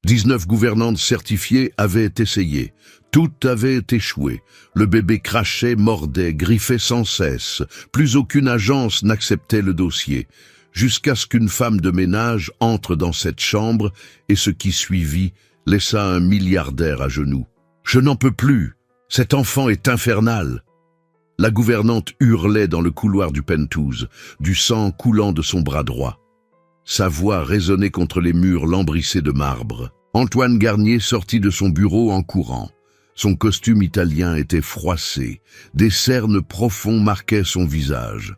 19 gouvernantes certifiées avaient essayé. Tout avait échoué. Le bébé crachait, mordait, griffait sans cesse. Plus aucune agence n'acceptait le dossier. Jusqu'à ce qu'une femme de ménage entre dans cette chambre et ce qui suivit laissa un milliardaire à genoux. « Je n'en peux plus. Cet enfant est infernal. » La gouvernante hurlait dans le couloir du penthouse, du sang coulant de son bras droit. Sa voix résonnait contre les murs lambrissés de marbre. Antoine Garnier sortit de son bureau en courant. Son costume italien était froissé. Des cernes profonds marquaient son visage.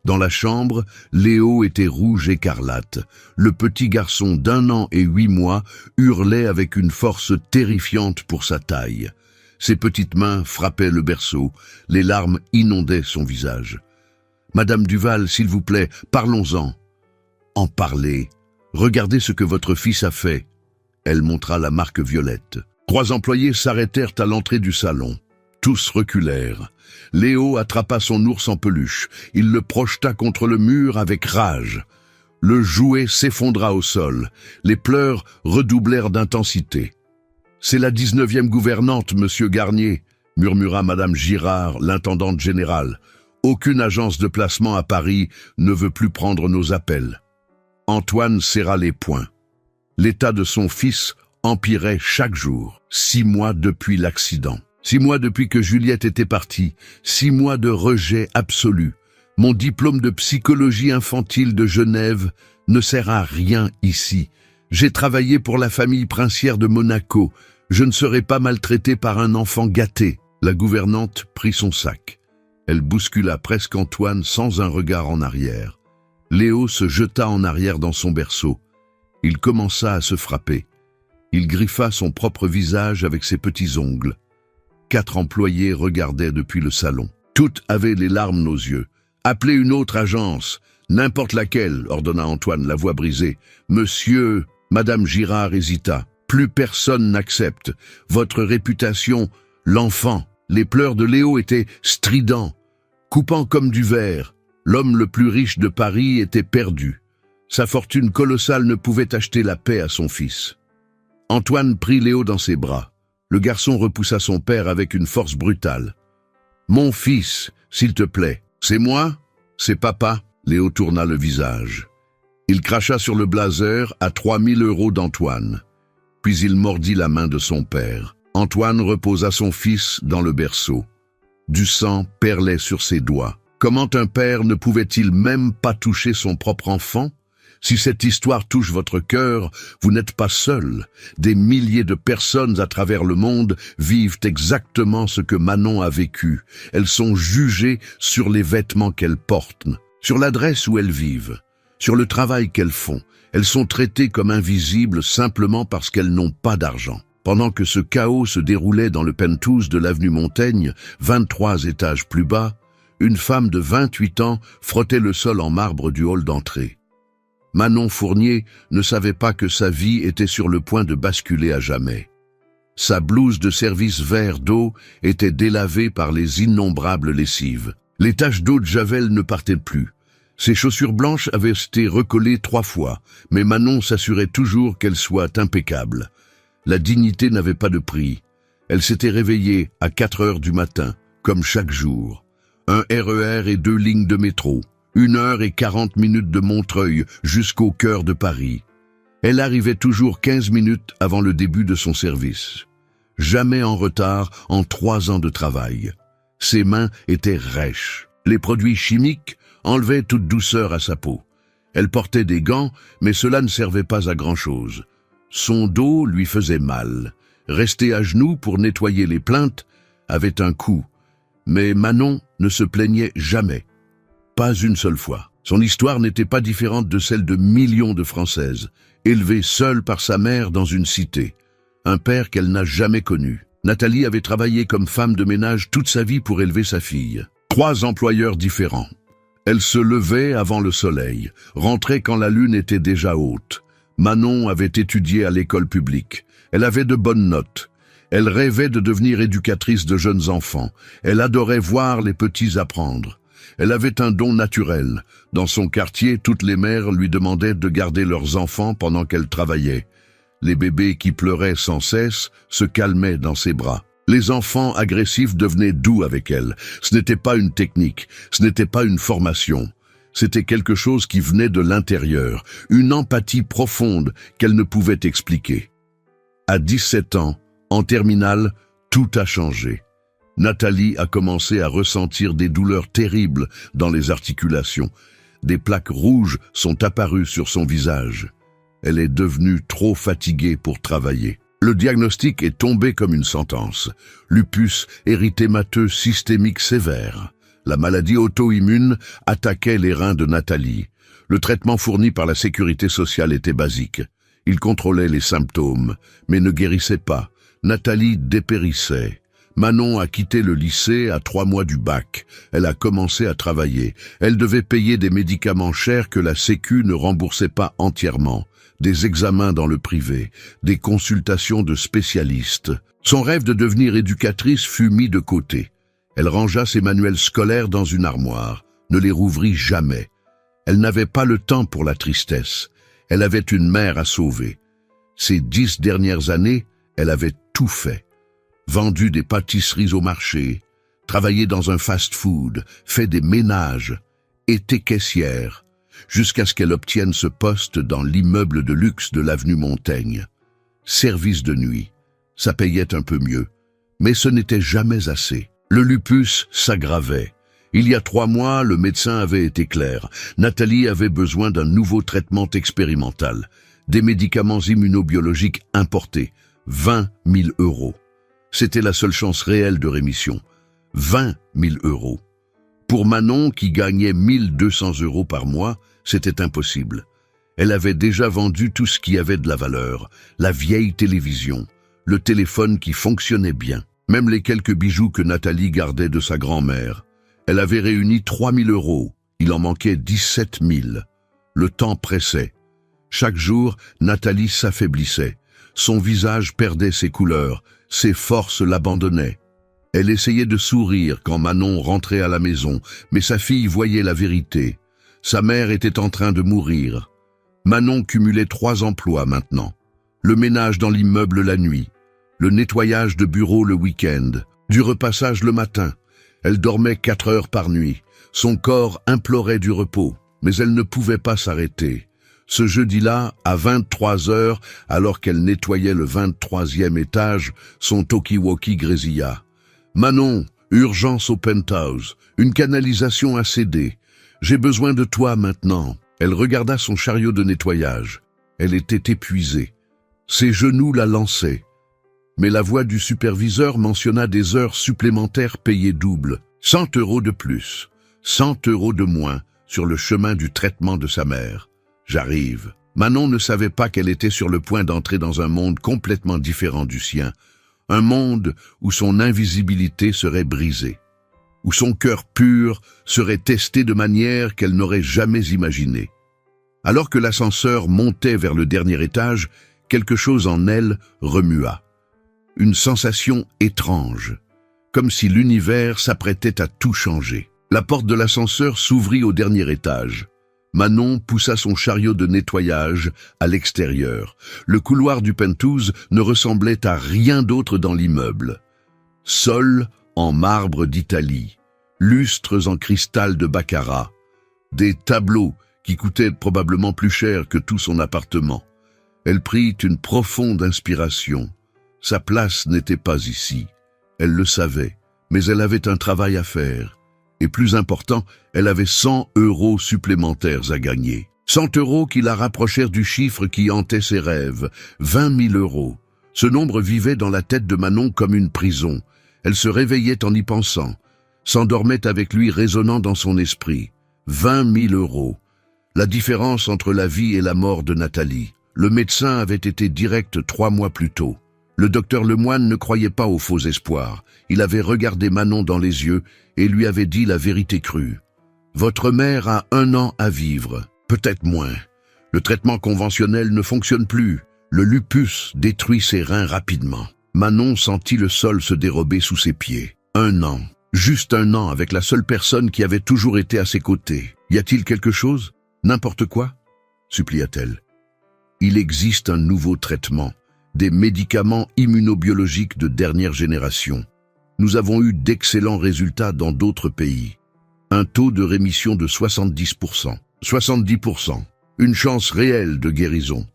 Dans la chambre, Léo était rouge écarlate. Le petit garçon d'1 an et 8 mois hurlait avec une force terrifiante pour sa taille. Ses petites mains frappaient le berceau. Les larmes inondaient son visage. « Madame Duval, s'il vous plaît, parlons-en. »« En parler. Regardez ce que votre fils a fait. » Elle montra la marque violette. 3 employés s'arrêtèrent à l'entrée du salon. Tous reculèrent. Léo attrapa son ours en peluche. Il le projeta contre le mur avec rage. Le jouet s'effondra au sol. Les pleurs redoublèrent d'intensité. « C'est la 19e gouvernante, monsieur Garnier, » murmura madame Girard, l'intendante générale. « Aucune agence de placement à Paris ne veut plus prendre nos appels. » Antoine serra les poings. L'état de son fils empirait chaque jour. 6 mois depuis l'accident. 6 mois depuis que Juliette était partie. 6 mois de rejet absolu. Mon diplôme de psychologie infantile de Genève ne sert à rien ici. J'ai travaillé pour la famille princière de Monaco. Je ne serai pas maltraité par un enfant gâté. La gouvernante prit son sac. Elle bouscula presque Antoine sans un regard en arrière. Léo se jeta en arrière dans son berceau. Il commença à se frapper. Il griffa son propre visage avec ses petits ongles. 4 employés regardaient depuis le salon. Toutes avaient les larmes aux yeux. « Appelez une autre agence, n'importe laquelle, » ordonna Antoine, la voix brisée. « Monsieur, » Madame Girard hésita. « Plus personne n'accepte. Votre réputation, l'enfant. » Les pleurs de Léo étaient stridents, coupant comme du verre. L'homme le plus riche de Paris était perdu. Sa fortune colossale ne pouvait acheter la paix à son fils. Antoine prit Léo dans ses bras. Le garçon repoussa son père avec une force brutale. « Mon fils, s'il te plaît. »« C'est moi ? C'est papa ?» Léo tourna le visage. Il cracha sur le blazer à 3 000 € d'Antoine. Puis il mordit la main de son père. Antoine reposa son fils dans le berceau. Du sang perlait sur ses doigts. Comment un père ne pouvait-il même pas toucher son propre enfant ? Si cette histoire touche votre cœur, vous n'êtes pas seul. Des milliers de personnes à travers le monde vivent exactement ce que Manon a vécu. Elles sont jugées sur les vêtements qu'elles portent, sur l'adresse où elles vivent, sur le travail qu'elles font. Elles sont traitées comme invisibles simplement parce qu'elles n'ont pas d'argent. Pendant que ce chaos se déroulait dans le penthouse de l'avenue Montaigne, 23 étages plus bas, une femme de 28 ans frottait le sol en marbre du hall d'entrée. Manon Fournier ne savait pas que sa vie était sur le point de basculer à jamais. Sa blouse de service vert d'eau était délavée par les innombrables lessives. Les taches d'eau de Javel ne partaient plus. Ses chaussures blanches avaient été recollées 3 fois, mais Manon s'assurait toujours qu'elles soient impeccables. La dignité n'avait pas de prix. Elle s'était réveillée à 4 heures du matin, comme chaque jour. Un RER et 2 lignes de métro. 1 heure et 40 minutes de Montreuil jusqu'au cœur de Paris. Elle arrivait toujours 15 minutes avant le début de son service. Jamais en retard en 3 ans de travail. Ses mains étaient rêches. Les produits chimiques enlevaient toute douceur à sa peau. Elle portait des gants, mais cela ne servait pas à grand-chose. Son dos lui faisait mal. Rester à genoux pour nettoyer les plinthes avait un coût. Mais Manon ne se plaignait jamais. Pas une seule fois. Son histoire n'était pas différente de celle de millions de Françaises, élevée seule par sa mère dans une cité. Un père qu'elle n'a jamais connu. Nathalie avait travaillé comme femme de ménage toute sa vie pour élever sa fille. 3 employeurs différents. Elle se levait avant le soleil, rentrait quand la lune était déjà haute. Manon avait étudié à l'école publique. Elle avait de bonnes notes. Elle rêvait de devenir éducatrice de jeunes enfants. Elle adorait voir les petits apprendre. Elle avait un don naturel. Dans son quartier, toutes les mères lui demandaient de garder leurs enfants pendant qu'elle travaillait. Les bébés qui pleuraient sans cesse se calmaient dans ses bras. Les enfants agressifs devenaient doux avec elle. Ce n'était pas une technique, ce n'était pas une formation. C'était quelque chose qui venait de l'intérieur, une empathie profonde qu'elle ne pouvait expliquer. À 17 ans, en terminale, tout a changé. Nathalie a commencé à ressentir des douleurs terribles dans les articulations. Des plaques rouges sont apparues sur son visage. Elle est devenue trop fatiguée pour travailler. Le diagnostic est tombé comme une sentence. Lupus érythémateux systémique sévère. La maladie auto-immune attaquait les reins de Nathalie. Le traitement fourni par la sécurité sociale était basique. Il contrôlait les symptômes, mais ne guérissait pas. Nathalie dépérissait. Manon a quitté le lycée à 3 mois du bac. Elle a commencé à travailler. Elle devait payer des médicaments chers que la Sécu ne remboursait pas entièrement. Des examens dans le privé, des consultations de spécialistes. Son rêve de devenir éducatrice fut mis de côté. Elle rangea ses manuels scolaires dans une armoire, ne les rouvrit jamais. Elle n'avait pas le temps pour la tristesse. Elle avait une mère à sauver. Ces 10 dernières années, elle avait tout fait. Vendu des pâtisseries au marché, travaillé dans un fast-food, fait des ménages, été caissière, jusqu'à ce qu'elle obtienne ce poste dans l'immeuble de luxe de l'avenue Montaigne. Service de nuit, ça payait un peu mieux, mais ce n'était jamais assez. Le lupus s'aggravait. Il y a 3 mois, le médecin avait été clair. Nathalie avait besoin d'un nouveau traitement expérimental. Des médicaments immunobiologiques importés. 20 000 €. C'était la seule chance réelle de rémission. 20 000 €. Pour Manon, qui gagnait 1 200 € par mois, c'était impossible. Elle avait déjà vendu tout ce qui avait de la valeur. La vieille télévision, le téléphone qui fonctionnait bien. Même les quelques bijoux que Nathalie gardait de sa grand-mère. Elle avait réuni 3 000 €. Il en manquait 17 000. Le temps pressait. Chaque jour, Nathalie s'affaiblissait. Son visage perdait ses couleurs. Ses forces l'abandonnaient. Elle essayait de sourire quand Manon rentrait à la maison, mais sa fille voyait la vérité. Sa mère était en train de mourir. Manon cumulait 3 emplois maintenant. Le ménage dans l'immeuble la nuit. Le nettoyage de bureau le week-end, du repassage le matin. Elle dormait 4 heures par nuit. Son corps implorait du repos, mais elle ne pouvait pas s'arrêter. Ce jeudi-là, à 23 heures, alors qu'elle nettoyait le 23e étage, son talkie-walkie grésilla. « Manon, urgence au penthouse, une canalisation a cédé. J'ai besoin de toi maintenant. » Elle regarda son chariot de nettoyage. Elle était épuisée. Ses genoux la lançaient. Mais la voix du superviseur mentionna des heures supplémentaires payées double. 100 € de plus, 100 € de moins sur le chemin du traitement de sa mère. J'arrive. Manon ne savait pas qu'elle était sur le point d'entrer dans un monde complètement différent du sien. Un monde où son invisibilité serait brisée. Où son cœur pur serait testé de manière qu'elle n'aurait jamais imaginée. Alors que l'ascenseur montait vers le dernier étage, quelque chose en elle remua. Une sensation étrange, comme si l'univers s'apprêtait à tout changer. La porte de l'ascenseur s'ouvrit au dernier étage. Manon poussa son chariot de nettoyage à l'extérieur. Le couloir du penthouse ne ressemblait à rien d'autre dans l'immeuble. Sol en marbre d'Italie, lustres en cristal de Baccarat, des tableaux qui coûtaient probablement plus cher que tout son appartement. Elle prit une profonde inspiration. Sa place n'était pas ici. Elle le savait, mais elle avait un travail à faire. Et plus important, elle avait 100 € supplémentaires à gagner. 100 € qui la rapprochèrent du chiffre qui hantait ses rêves, 20 000 €. Ce nombre vivait dans la tête de Manon comme une prison. Elle se réveillait en y pensant, s'endormait avec lui résonnant dans son esprit. 20 000 €. La différence entre la vie et la mort de Nathalie. Le médecin avait été direct 3 mois plus tôt. Le docteur Lemoine ne croyait pas aux faux espoirs. Il avait regardé Manon dans les yeux et lui avait dit la vérité crue. « Votre mère a 1 an à vivre, peut-être moins. Le traitement conventionnel ne fonctionne plus. Le lupus détruit ses reins rapidement. » Manon sentit le sol se dérober sous ses pieds. 1 an. Juste 1 an avec la seule personne qui avait toujours été à ses côtés. « Y a-t-il quelque chose? N'importe quoi ?» supplia-t-elle. Il existe un nouveau traitement, des médicaments immunobiologiques de dernière génération. Nous avons eu d'excellents résultats dans d'autres pays. Un taux de rémission de 70%. 70%. Une chance réelle de guérison.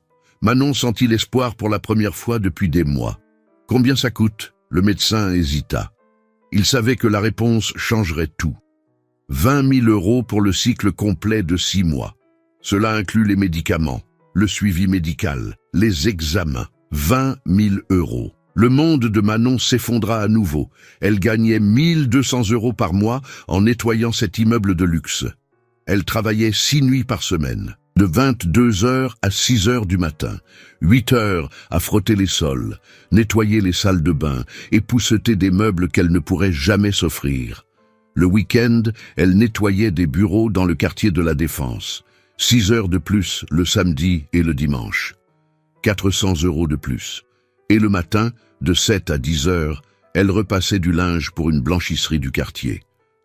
Manon sentit l'espoir pour la première fois depuis des mois. Combien ça coûte? Le médecin hésita. Il savait que la réponse changerait tout. 20 000 € pour le cycle complet de 6 mois. Cela inclut les médicaments, le suivi médical, les examens. 20 000 €. Le monde de Manon s'effondra à nouveau. Elle gagnait 1 200 € par mois en nettoyant cet immeuble de luxe. Elle travaillait 6 nuits par semaine, de 22 h à 6 h du matin, 8 heures à frotter les sols, nettoyer les salles de bain, épousseter des meubles qu'elle ne pourrait jamais s'offrir. Le week-end, elle nettoyait des bureaux dans le quartier de la Défense. 6 heures de plus le samedi et le dimanche. 400 € de plus. Et le matin, de 7 à 10 heures, elle repassait du linge pour une blanchisserie du quartier.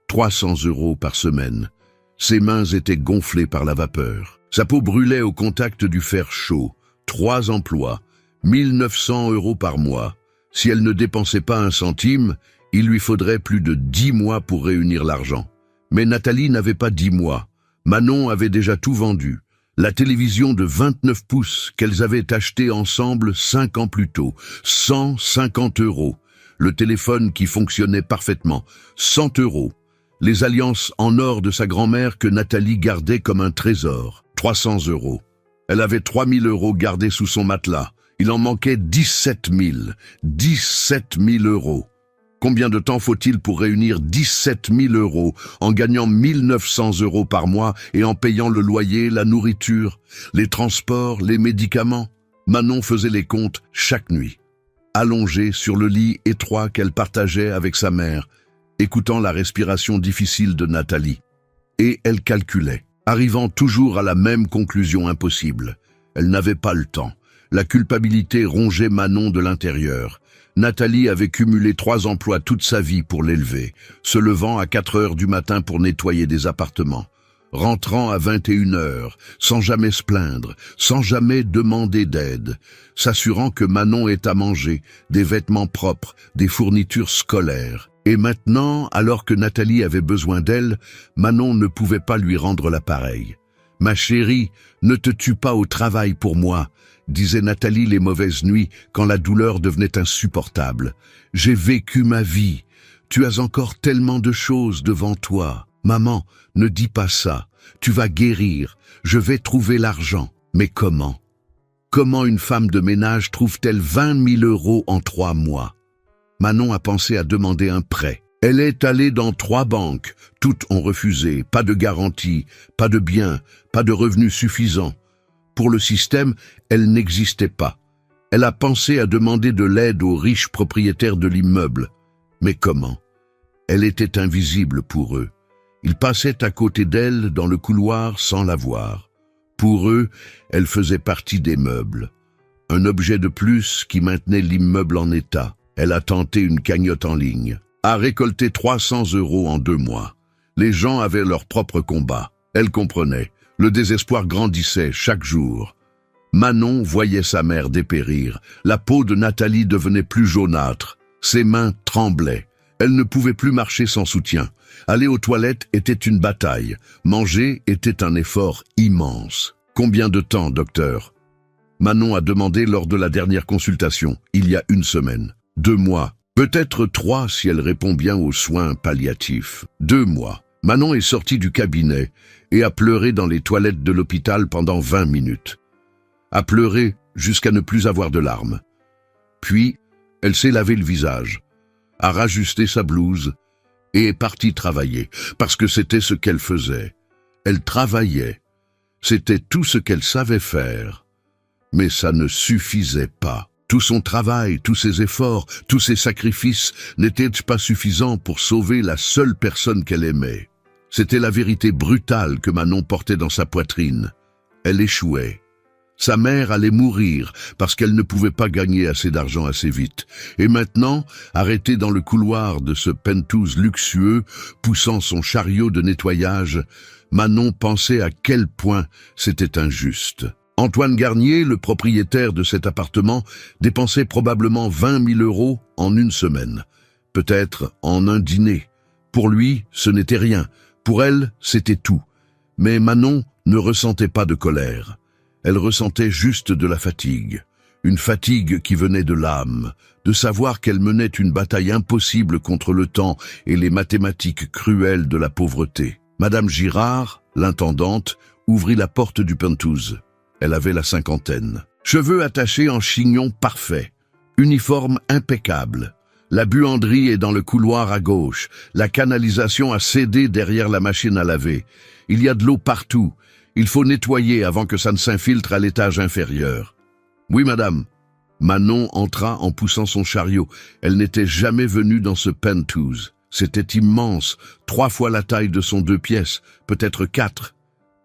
300 € par semaine. Ses mains étaient gonflées par la vapeur. Sa peau brûlait au contact du fer chaud. 3 emplois, 1 900 € par mois. Si elle ne dépensait pas un centime, il lui faudrait plus de 10 mois pour réunir l'argent. Mais Nathalie n'avait pas 10 mois. Manon avait déjà tout vendu. La télévision de 29 pouces qu'elles avaient achetée ensemble 5 ans plus tôt, 150 €. Le téléphone qui fonctionnait parfaitement, 100 €. Les alliances en or de sa grand-mère que Nathalie gardait comme un trésor, 300 €. Elle avait 3 000 € gardés sous son matelas. Il en manquait 17 000. 17 000 €. Combien de temps faut-il pour réunir 17 000 € en gagnant 1 900 € par mois et en payant le loyer, la nourriture, les transports, les médicaments? Manon faisait les comptes chaque nuit, allongée sur le lit étroit qu'elle partageait avec sa mère, écoutant la respiration difficile de Nathalie. Et elle calculait, arrivant toujours à la même conclusion impossible. Elle n'avait pas le temps. La culpabilité rongeait Manon de l'intérieur. Nathalie avait cumulé 3 emplois toute sa vie pour l'élever, se levant à 4 heures du matin pour nettoyer des appartements, rentrant à 21 heures, sans jamais se plaindre, sans jamais demander d'aide, s'assurant que Manon ait à manger, des vêtements propres, des fournitures scolaires. Et maintenant, alors que Nathalie avait besoin d'elle, Manon ne pouvait pas lui rendre l'appareil. « Ma chérie, ne te tue pas au travail pour moi », disait Nathalie les mauvaises nuits quand la douleur devenait insupportable. « J'ai vécu ma vie. Tu as encore tellement de choses devant toi. Maman, ne dis pas ça. Tu vas guérir. Je vais trouver l'argent. Mais comment? Comment une femme de ménage trouve-t-elle 20 000 € en 3 mois? Manon a pensé à demander un prêt. Elle est allée dans 3 banques. Toutes ont refusé. Pas de garantie, pas de biens, pas de revenus suffisants. Pour le système, elle n'existait pas. Elle a pensé à demander de l'aide aux riches propriétaires de l'immeuble. Mais comment? Elle était invisible pour eux. Ils passaient à côté d'elle dans le couloir sans la voir. Pour eux, elle faisait partie des meubles. Un objet de plus qui maintenait l'immeuble en état. Elle a tenté une cagnotte en ligne, a récolté 300 € en 2 mois. Les gens avaient leur propre combat. Elle comprenait. Le désespoir grandissait chaque jour. Manon voyait sa mère dépérir. La peau de Nathalie devenait plus jaunâtre. Ses mains tremblaient. Elle ne pouvait plus marcher sans soutien. Aller aux toilettes était une bataille. Manger était un effort immense. « Combien de temps, docteur ?» Manon a demandé lors de la dernière consultation, il y a 1 semaine. 2 mois. Peut-être 3 si elle répond bien aux soins palliatifs. 2 mois. Manon est sortie du cabinet et a pleuré dans les toilettes de l'hôpital pendant 20 minutes. A pleuré jusqu'à ne plus avoir de larmes. Puis, elle s'est lavé le visage, a rajusté sa blouse et est partie travailler, parce que c'était ce qu'elle faisait. Elle travaillait. C'était tout ce qu'elle savait faire. Mais ça ne suffisait pas. Tout son travail, tous ses efforts, tous ses sacrifices n'étaient pas suffisants pour sauver la seule personne qu'elle aimait. C'était la vérité brutale que Manon portait dans sa poitrine. Elle échouait. Sa mère allait mourir parce qu'elle ne pouvait pas gagner assez d'argent assez vite. Et maintenant, arrêtée dans le couloir de ce penthouse luxueux, poussant son chariot de nettoyage, Manon pensait à quel point c'était injuste. Antoine Garnier, le propriétaire de cet appartement, dépensait probablement 20 000 € en une semaine. Peut-être en un dîner. Pour lui, ce n'était rien. Pour elle, c'était tout. Mais Manon ne ressentait pas de colère. Elle ressentait juste de la fatigue. Une fatigue qui venait de l'âme, de savoir qu'elle menait une bataille impossible contre le temps et les mathématiques cruelles de la pauvreté. Madame Girard, l'intendante, ouvrit la porte du penthouse. Elle avait la cinquantaine. Cheveux attachés en chignon parfait. Uniforme impeccable. La buanderie est dans le couloir à gauche. La canalisation a cédé derrière la machine à laver. Il y a de l'eau partout. Il faut nettoyer avant que ça ne s'infiltre à l'étage inférieur. Oui, madame. Manon entra en poussant son chariot. Elle n'était jamais venue dans ce penthouse. C'était immense, 3 fois la taille de son 2 pièces, peut-être 4.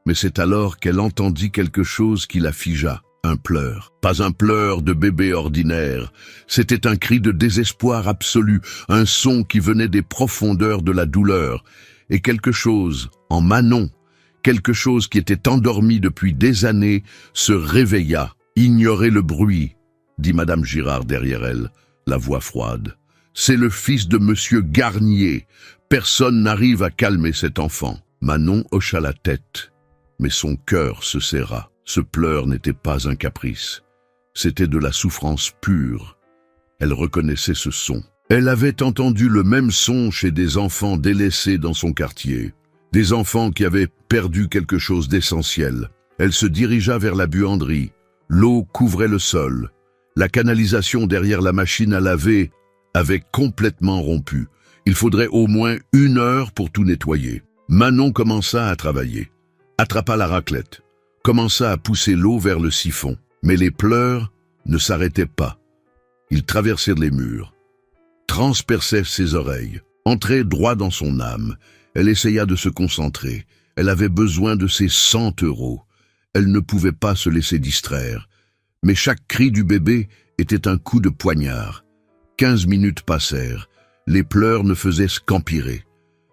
Mais c'est alors qu'elle entendit quelque chose qui la figea. Un pleur. Pas un pleur de bébé ordinaire. C'était un cri de désespoir absolu, un son qui venait des profondeurs de la douleur. Et quelque chose, en Manon, quelque chose qui était endormi depuis des années, se réveilla. Ignorez le bruit, dit madame Girard derrière elle, la voix froide. C'est le fils de monsieur Garnier. Personne n'arrive à calmer cet enfant. Manon hocha la tête, mais son cœur se serra. Ce pleur n'était pas un caprice. C'était de la souffrance pure. Elle reconnaissait ce son. Elle avait entendu le même son chez des enfants délaissés dans son quartier. Des enfants qui avaient perdu quelque chose d'essentiel. Elle se dirigea vers la buanderie. L'eau couvrait le sol. La canalisation derrière la machine à laver avait complètement rompu. Il faudrait au moins 1 heure pour tout nettoyer. Manon commença à travailler. Attrapa la raclette. Commença à pousser l'eau vers le siphon. Mais les pleurs ne s'arrêtaient pas. Ils traversaient les murs, transperçaient ses oreilles, entraient droit dans son âme. Elle essaya de se concentrer. Elle avait besoin de ses 100 €. Elle ne pouvait pas se laisser distraire. Mais chaque cri du bébé était un coup de poignard. 15 minutes passèrent. Les pleurs ne faisaient qu'empirer.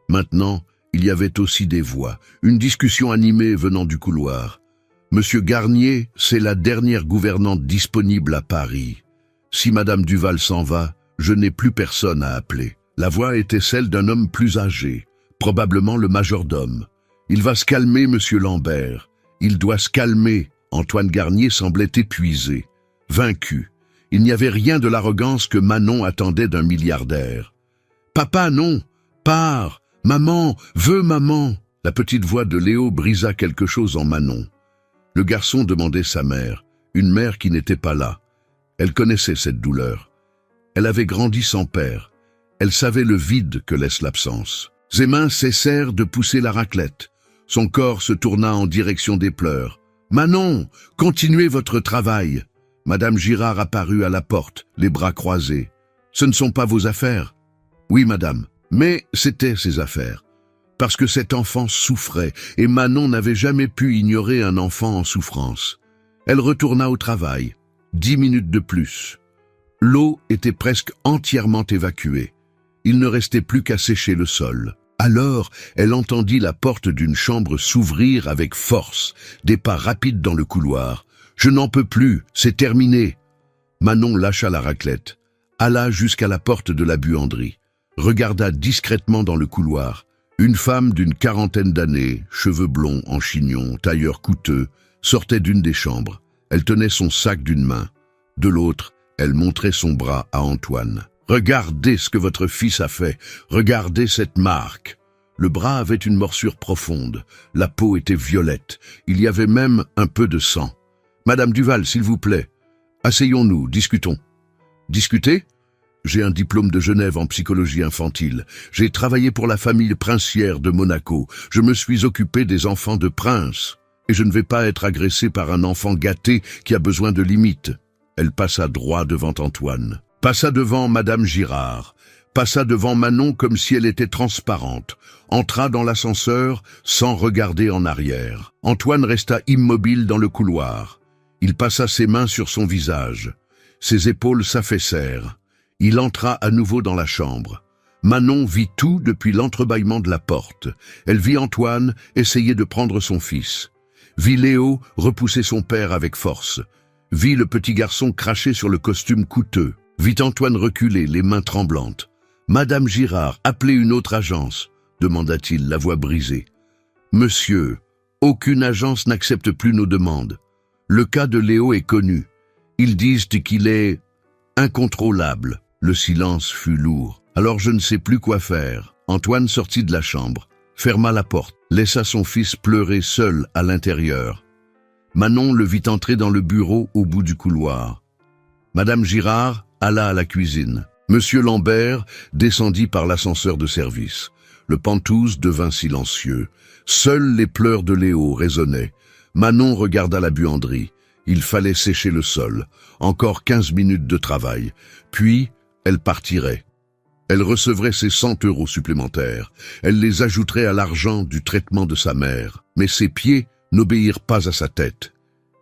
Maintenant, il y avait aussi des voix, une discussion animée venant du couloir. Monsieur Garnier, c'est la dernière gouvernante disponible à Paris. Si Madame Duval s'en va, je n'ai plus personne à appeler. La voix était celle d'un homme plus âgé, probablement le majordome. Il va se calmer, monsieur Lambert. Il doit se calmer. Antoine Garnier semblait épuisé, vaincu. Il n'y avait rien de l'arrogance que Manon attendait d'un milliardaire. Papa, non, pars, maman, veux maman. La petite voix de Léo brisa quelque chose en Manon. Le garçon demandait sa mère, une mère qui n'était pas là. Elle connaissait cette douleur. Elle avait grandi sans père. Elle savait le vide que laisse l'absence. Ses mains cessèrent de pousser la raclette. Son corps se tourna en direction des pleurs. « Manon, continuez votre travail !» Madame Girard apparut à la porte, les bras croisés. « Ce ne sont pas vos affaires ?»« Oui, madame. » Mais c'était ses affaires. Parce que cet enfant souffrait, et Manon n'avait jamais pu ignorer un enfant en souffrance. Elle retourna au travail. 10 minutes de plus. L'eau était presque entièrement évacuée. Il ne restait plus qu'à sécher le sol. Alors, elle entendit la porte d'une chambre s'ouvrir avec force, des pas rapides dans le couloir. « Je n'en peux plus, c'est terminé !» Manon lâcha la raclette, alla jusqu'à la porte de la buanderie, regarda discrètement dans le couloir. Une femme d'une 40aine d'années, cheveux blonds en chignon, tailleur coûteux, sortait d'une des chambres. Elle tenait son sac d'une main. De l'autre, elle montrait son bras à Antoine. « Regardez ce que votre fils a fait. Regardez cette marque. » Le bras avait une morsure profonde. La peau était violette. Il y avait même un peu de sang. « Madame Duval, s'il vous plaît. Asseyons-nous, discutons. »« Discuter ? J'ai un diplôme de Genève en psychologie infantile. J'ai travaillé pour la famille princière de Monaco. Je me suis occupé des enfants de princes. Et je ne vais pas être agressé par un enfant gâté qui a besoin de limites. » Elle passa droit devant Antoine. Passa devant Madame Girard. Passa devant Manon comme si elle était transparente. Entra dans l'ascenseur sans regarder en arrière. Antoine resta immobile dans le couloir. Il passa ses mains sur son visage. Ses épaules s'affaissèrent. Il entra à nouveau dans la chambre. Manon vit tout depuis l'entrebâillement de la porte. Elle vit Antoine essayer de prendre son fils. vit Léo repousser son père avec force, vit le petit garçon cracher sur le costume coûteux, vit Antoine reculer, les mains tremblantes. « Madame Girard, appelez une autre agence », demanda-t-il, la voix brisée. « Monsieur, aucune agence n'accepte plus nos demandes. Le cas de Léo est connu. Ils disent qu'il est incontrôlable. » Le silence fut lourd. Alors je ne sais plus quoi faire. Antoine sortit de la chambre, ferma la porte, laissa son fils pleurer seul à l'intérieur. Manon le vit entrer dans le bureau au bout du couloir. Madame Girard alla à la cuisine. Monsieur Lambert descendit par l'ascenseur de service. Le Pantouse devint silencieux. Seuls les pleurs de Léo résonnaient. Manon regarda la buanderie. Il fallait sécher le sol. Encore 15 minutes de travail. Puis, elle partirait. Elle recevrait ses 100 € supplémentaires. Elle les ajouterait à l'argent du traitement de sa mère. Mais ses pieds n'obéirent pas à sa tête.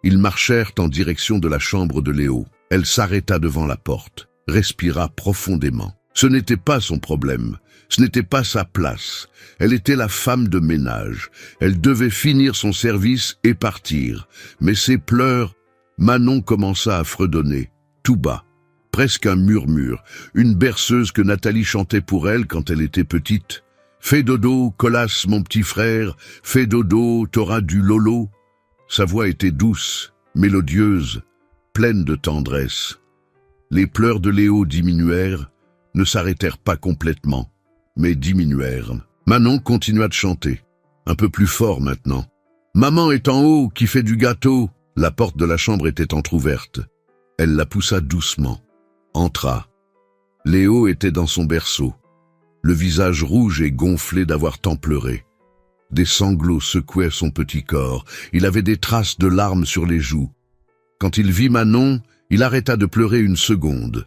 Ils marchèrent en direction de la chambre de Léo. Elle s'arrêta devant la porte, respira profondément. Ce n'était pas son problème, ce n'était pas sa place. Elle était la femme de ménage. Elle devait finir son service et partir. Mais ses pleurs, Manon commença à fredonner, tout bas. Presque un murmure, une berceuse que Nathalie chantait pour elle quand elle était petite. « Fais dodo, Colas, mon petit frère, fais dodo, t'auras du lolo ». Sa voix était douce, mélodieuse, pleine de tendresse. Les pleurs de Léo diminuèrent, ne s'arrêtèrent pas complètement, mais diminuèrent. Manon continua de chanter, un peu plus fort maintenant. « Maman est en haut, qui fait du gâteau ». La porte de la chambre était entr'ouverte. Elle la poussa doucement. Entra. Léo était dans son berceau, le visage rouge et gonflé d'avoir tant pleuré. Des sanglots secouaient son petit corps, il avait des traces de larmes sur les joues. Quand il vit Manon, il arrêta de pleurer une seconde,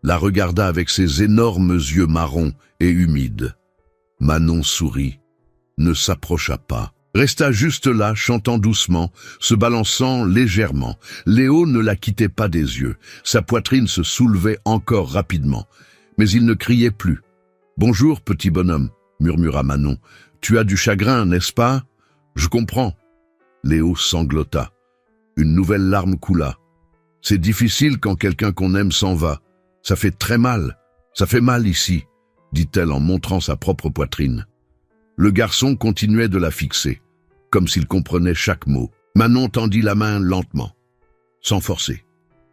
la regarda avec ses énormes yeux marrons et humides. Manon sourit, ne s'approcha pas. Resta juste là, chantant doucement, se balançant légèrement. Léo ne la quittait pas des yeux. Sa poitrine se soulevait encore rapidement. Mais il ne criait plus. « Bonjour, petit bonhomme », murmura Manon. « Tu as du chagrin, n'est-ce pas ? Je comprends. » Léo sanglota. Une nouvelle larme coula. « C'est difficile quand quelqu'un qu'on aime s'en va. Ça fait très mal. Ça fait mal ici, » dit-elle en montrant sa propre poitrine. Le garçon continuait de la fixer, comme s'il comprenait chaque mot. Manon tendit la main lentement, sans forcer.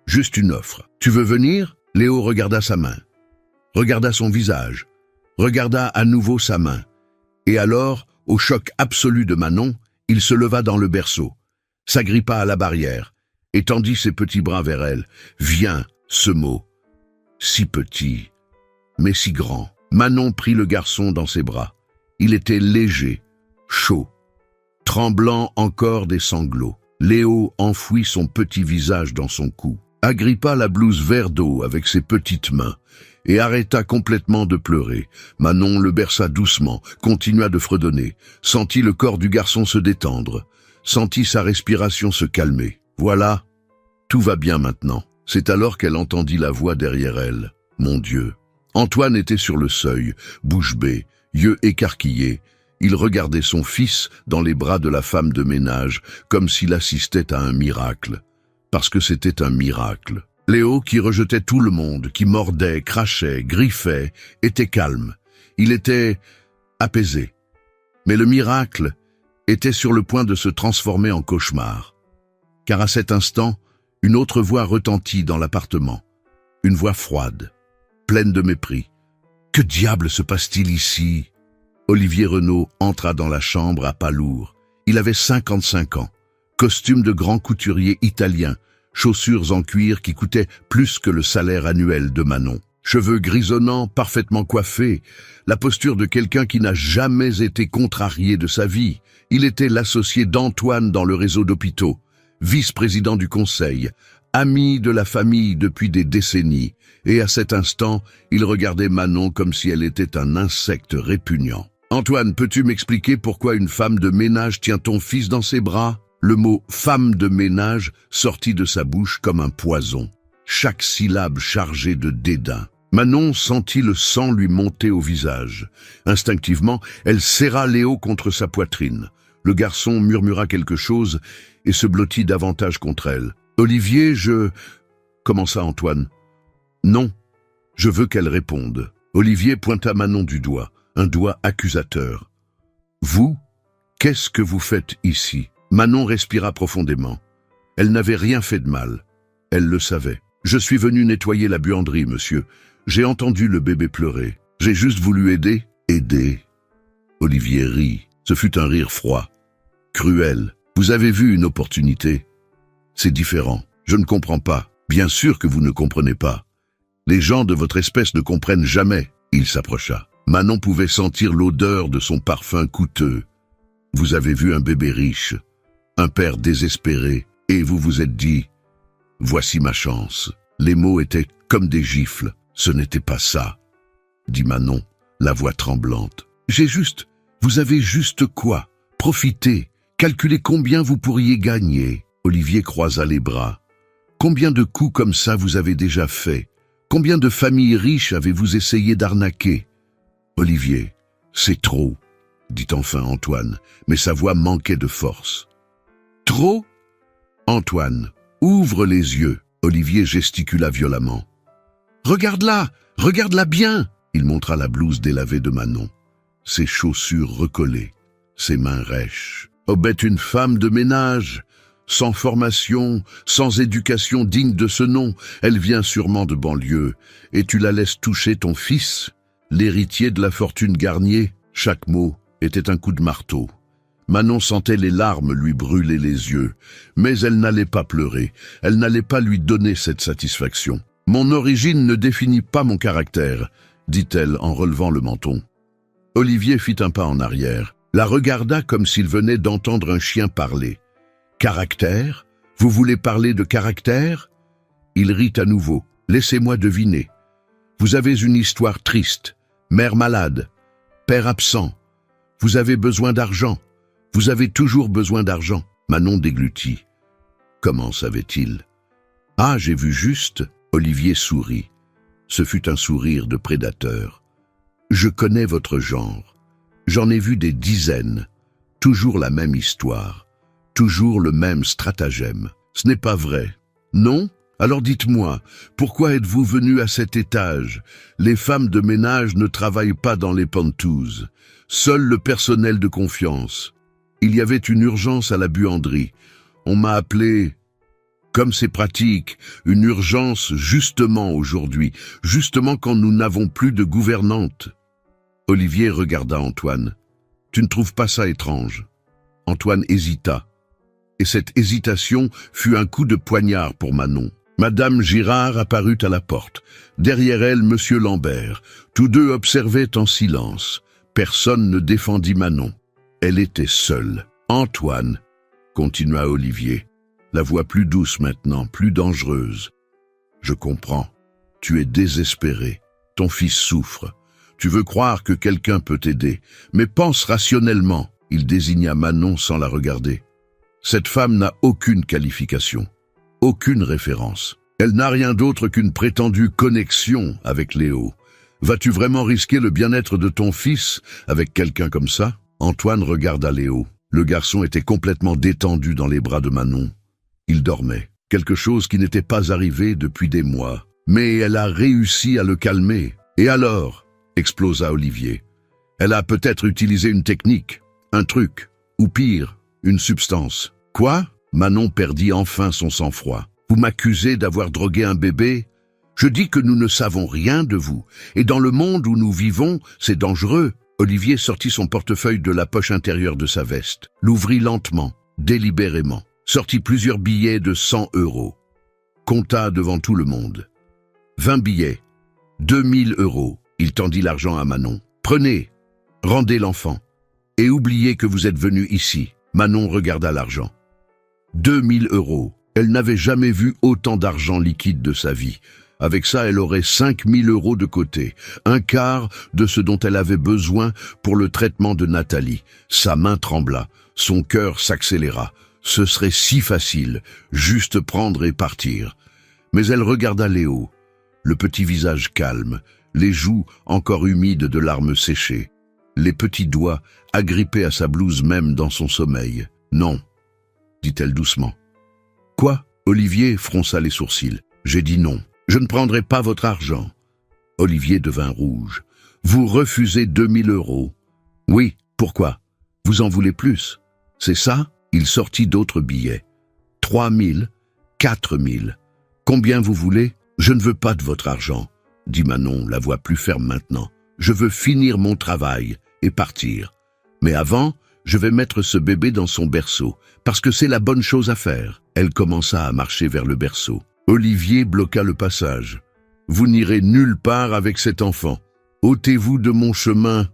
Juste une offre. « Tu veux venir ?» Léo regarda sa main, regarda son visage, regarda à nouveau sa main. Et alors, au choc absolu de Manon, il se leva dans le berceau, s'agrippa à la barrière, et tendit ses petits bras vers elle. « Viens !» Ce mot. Si petit, mais si grand. Manon prit le garçon dans ses bras. Il était léger, chaud, tremblant encore des sanglots. Léo enfouit son petit visage dans son cou, agrippa la blouse vert d'eau avec ses petites mains et arrêta complètement de pleurer. Manon le berça doucement, continua de fredonner, sentit le corps du garçon se détendre, sentit sa respiration se calmer. Voilà, tout va bien maintenant. C'est alors qu'elle entendit la voix derrière elle. Mon Dieu. Antoine était sur le seuil, bouche bée, yeux écarquillés. Il regardait son fils dans les bras de la femme de ménage, comme s'il assistait à un miracle. Parce que c'était un miracle. Léo, qui rejetait tout le monde, qui mordait, crachait, griffait, était calme. Il était apaisé. Mais le miracle était sur le point de se transformer en cauchemar. Car à cet instant, une autre voix retentit dans l'appartement. Une voix froide, pleine de mépris. « Que diable se passe-t-il ici ?» Olivier Renaud entra dans la chambre à pas lourd. Il avait 55 ans, costume de grand couturier italien, chaussures en cuir qui coûtaient plus que le salaire annuel de Manon. Cheveux grisonnants, parfaitement coiffés, la posture de quelqu'un qui n'a jamais été contrarié de sa vie. Il était l'associé d'Antoine dans le réseau d'hôpitaux, vice-président du conseil, ami de la famille depuis des décennies, et à cet instant, il regardait Manon comme si elle était un insecte répugnant. « Antoine, peux-tu m'expliquer pourquoi une femme de ménage tient ton fils dans ses bras ?» Le mot « femme de ménage » sortit de sa bouche comme un poison, chaque syllabe chargée de dédain. Manon sentit le sang lui monter au visage. Instinctivement, elle serra Léo contre sa poitrine. Le garçon murmura quelque chose et se blottit davantage contre elle. « Olivier, je... » commença Antoine. « Non, je veux qu'elle réponde. » Olivier pointa Manon du doigt, un doigt accusateur. « Vous, qu'est-ce que vous faites ici ?» Manon respira profondément. Elle n'avait rien fait de mal. Elle le savait. « Je suis venu nettoyer la buanderie, monsieur. J'ai entendu le bébé pleurer. J'ai juste voulu aider. » « Aider ?» Olivier rit. Ce fut un rire froid, cruel. « Vous avez vu une opportunité. C'est différent. Je ne comprends pas. Bien sûr que vous ne comprenez pas. Les gens de votre espèce ne comprennent jamais. » Il s'approcha. Manon pouvait sentir l'odeur de son parfum coûteux. « Vous avez vu un bébé riche, un père désespéré, et vous vous êtes dit, « Voici ma chance. » Les mots étaient comme des gifles. « Ce n'était pas ça, » dit Manon, la voix tremblante. « Vous avez juste quoi? Profitez, calculez combien vous pourriez gagner. » Olivier croisa les bras. « Combien de coups comme ça vous avez déjà fait? Combien de familles riches avez-vous essayé d'arnaquer? » « Olivier, c'est trop, » dit enfin Antoine, mais sa voix manquait de force. « Trop? » Antoine, ouvre les yeux. Olivier gesticula violemment. « Regarde-la bien !» Il montra la blouse délavée de Manon, ses chaussures recollées, ses mains rêches. « Obette une femme de ménage, sans formation, sans éducation digne de ce nom. Elle vient sûrement de banlieue, et tu la laisses toucher ton fils, l'héritier de la fortune Garnier. » Chaque mot était un coup de marteau. Manon sentait les larmes lui brûler les yeux, mais elle n'allait pas pleurer, elle n'allait pas lui donner cette satisfaction. « Mon origine ne définit pas mon caractère, » dit-elle en relevant le menton. Olivier fit un pas en arrière, la regarda comme s'il venait d'entendre un chien parler. « Caractère? Vous voulez parler de caractère ?» Il rit à nouveau. « Laissez-moi deviner. Vous avez une histoire triste, mère malade, père absent. Vous avez besoin d'argent. Vous avez toujours besoin d'argent. » Manon déglutit. Comment savait-il? « Ah, j'ai vu juste. » Olivier sourit. Ce fut un sourire de prédateur. « Je connais votre genre. J'en ai vu des dizaines. Toujours la même histoire. Toujours le même stratagème. Ce n'est pas vrai. Non? Alors dites-moi, pourquoi êtes-vous venu à cet étage? Les femmes de ménage ne travaillent pas dans les pantouzes. Seul le personnel de confiance. Il y avait une urgence à la buanderie. On m'a appelé... Comme c'est pratique, une urgence justement aujourd'hui, justement quand nous n'avons plus de gouvernante. » Olivier regarda Antoine. « Tu ne trouves pas ça étrange ?» Antoine hésita. Et cette hésitation fut un coup de poignard pour Manon. Madame Girard apparut à la porte. Derrière elle, Monsieur Lambert. Tous deux observaient en silence. Personne ne défendit Manon. Elle était seule. « Antoine, » continua Olivier. La voix plus douce maintenant, plus dangereuse. « Je comprends. Tu es désespéré. Ton fils souffre. Tu veux croire que quelqu'un peut t'aider. Mais pense rationnellement. » Il désigna Manon sans la regarder. « Cette femme n'a aucune qualification, aucune référence. Elle n'a rien d'autre qu'une prétendue connexion avec Léo. Vas-tu vraiment risquer le bien-être de ton fils avec quelqu'un comme ça ?» Antoine regarda Léo. Le garçon était complètement détendu dans les bras de Manon. Il dormait, quelque chose qui n'était pas arrivé depuis des mois. Mais elle a réussi à le calmer. « Et alors ?» explosa Olivier. « Elle a peut-être utilisé une technique, un truc, ou pire, une substance. »« Quoi ?» Manon perdit enfin son sang-froid. « Vous m'accusez d'avoir drogué un bébé ? Je dis que nous ne savons rien de vous. Et dans le monde où nous vivons, c'est dangereux. » Olivier sortit son portefeuille de la poche intérieure de sa veste, l'ouvrit lentement, délibérément. Sortit plusieurs billets de 100 €. Compta devant tout le monde. 20 billets. 2000 €. Il tendit l'argent à Manon. « Prenez, rendez l'enfant. Et oubliez que vous êtes venu ici. » Manon regarda l'argent. 2000 €. Elle n'avait jamais vu autant d'argent liquide de sa vie. Avec ça, elle aurait 5000 € de côté. Un quart de ce dont elle avait besoin pour le traitement de Nathalie. Sa main trembla. Son cœur s'accéléra. Ce serait si facile, juste prendre et partir. Mais elle regarda Léo, le petit visage calme, les joues encore humides de larmes séchées. les petits doigts agrippés à sa blouse même dans son sommeil. « Non », dit-elle doucement. « Quoi ?» Olivier fronça les sourcils. « J'ai dit non. Je ne prendrai pas votre argent. » Olivier devint rouge. « Vous refusez 2000 euros. »« Oui, pourquoi? Vous en voulez plus? C'est ça ?» Il sortit d'autres billets. 3000, 4000. « Combien vous voulez? »« Je ne veux pas de votre argent, » dit Manon, la voix plus ferme maintenant. « Je veux finir mon travail et partir. Mais avant, je vais mettre ce bébé dans son berceau, parce que c'est la bonne chose à faire. » Elle commença à marcher vers le berceau. Olivier bloqua le passage. « Vous n'irez nulle part avec cet enfant. Ôtez-vous de mon chemin.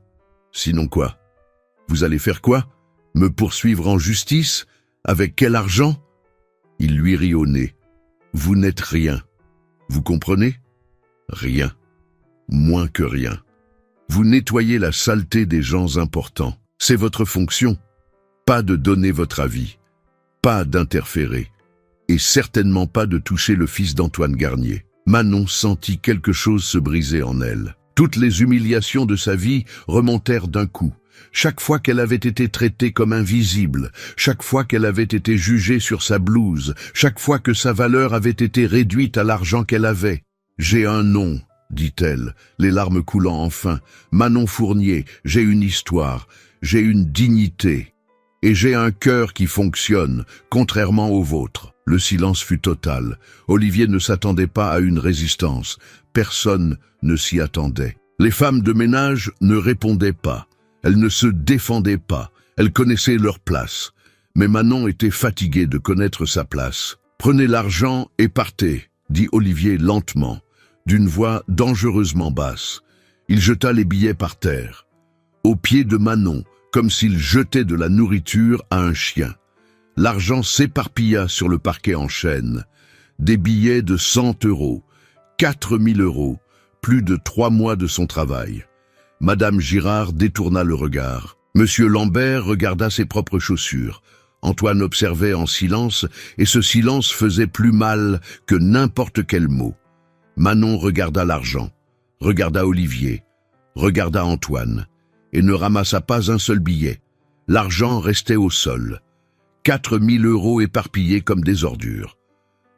Sinon quoi? Vous allez faire quoi? Me poursuivre en justice? Avec quel argent? » Il lui rit au nez. « Vous n'êtes rien. Vous comprenez? Rien. Moins que rien. Vous nettoyez la saleté des gens importants. C'est votre fonction. Pas de donner votre avis. Pas d'interférer. Et certainement pas de toucher le fils d'Antoine Garnier. » Manon sentit quelque chose se briser en elle. Toutes les humiliations de sa vie remontèrent d'un coup. Chaque fois qu'elle avait été traitée comme invisible, chaque fois qu'elle avait été jugée sur sa blouse, chaque fois que sa valeur avait été réduite à l'argent qu'elle avait. « J'ai un nom, » dit-elle, les larmes coulant enfin. « Manon Fournier, j'ai une histoire, j'ai une dignité. Et j'ai un cœur qui fonctionne, contrairement au vôtre. » Le silence fut total. Olivier ne s'attendait pas à une résistance. Personne ne s'y attendait. Les femmes de ménage ne répondaient pas. Elles ne se défendaient pas. Elles connaissaient leur place. Mais Manon était fatiguée de connaître sa place. « Prenez l'argent et partez », dit Olivier lentement, d'une voix dangereusement basse. Il jeta les billets par terre, aux pieds de Manon, comme s'il jetait de la nourriture à un chien. L'argent s'éparpilla sur le parquet en chaîne. Des billets de 100 euros, 4000 euros, plus de 3 mois de son travail. Madame Girard détourna le regard. Monsieur Lambert regarda ses propres chaussures. Antoine observait en silence, et ce silence faisait plus mal que n'importe quel mot. Manon regarda l'argent, regarda Olivier, regarda Antoine, et ne ramassa pas un seul billet. L'argent restait au sol. 4000 euros éparpillés comme des ordures.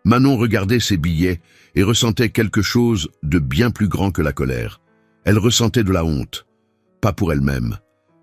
Manon regardait ces billets et ressentait quelque chose de bien plus grand que la colère. Elle ressentait de la honte, pas pour elle-même,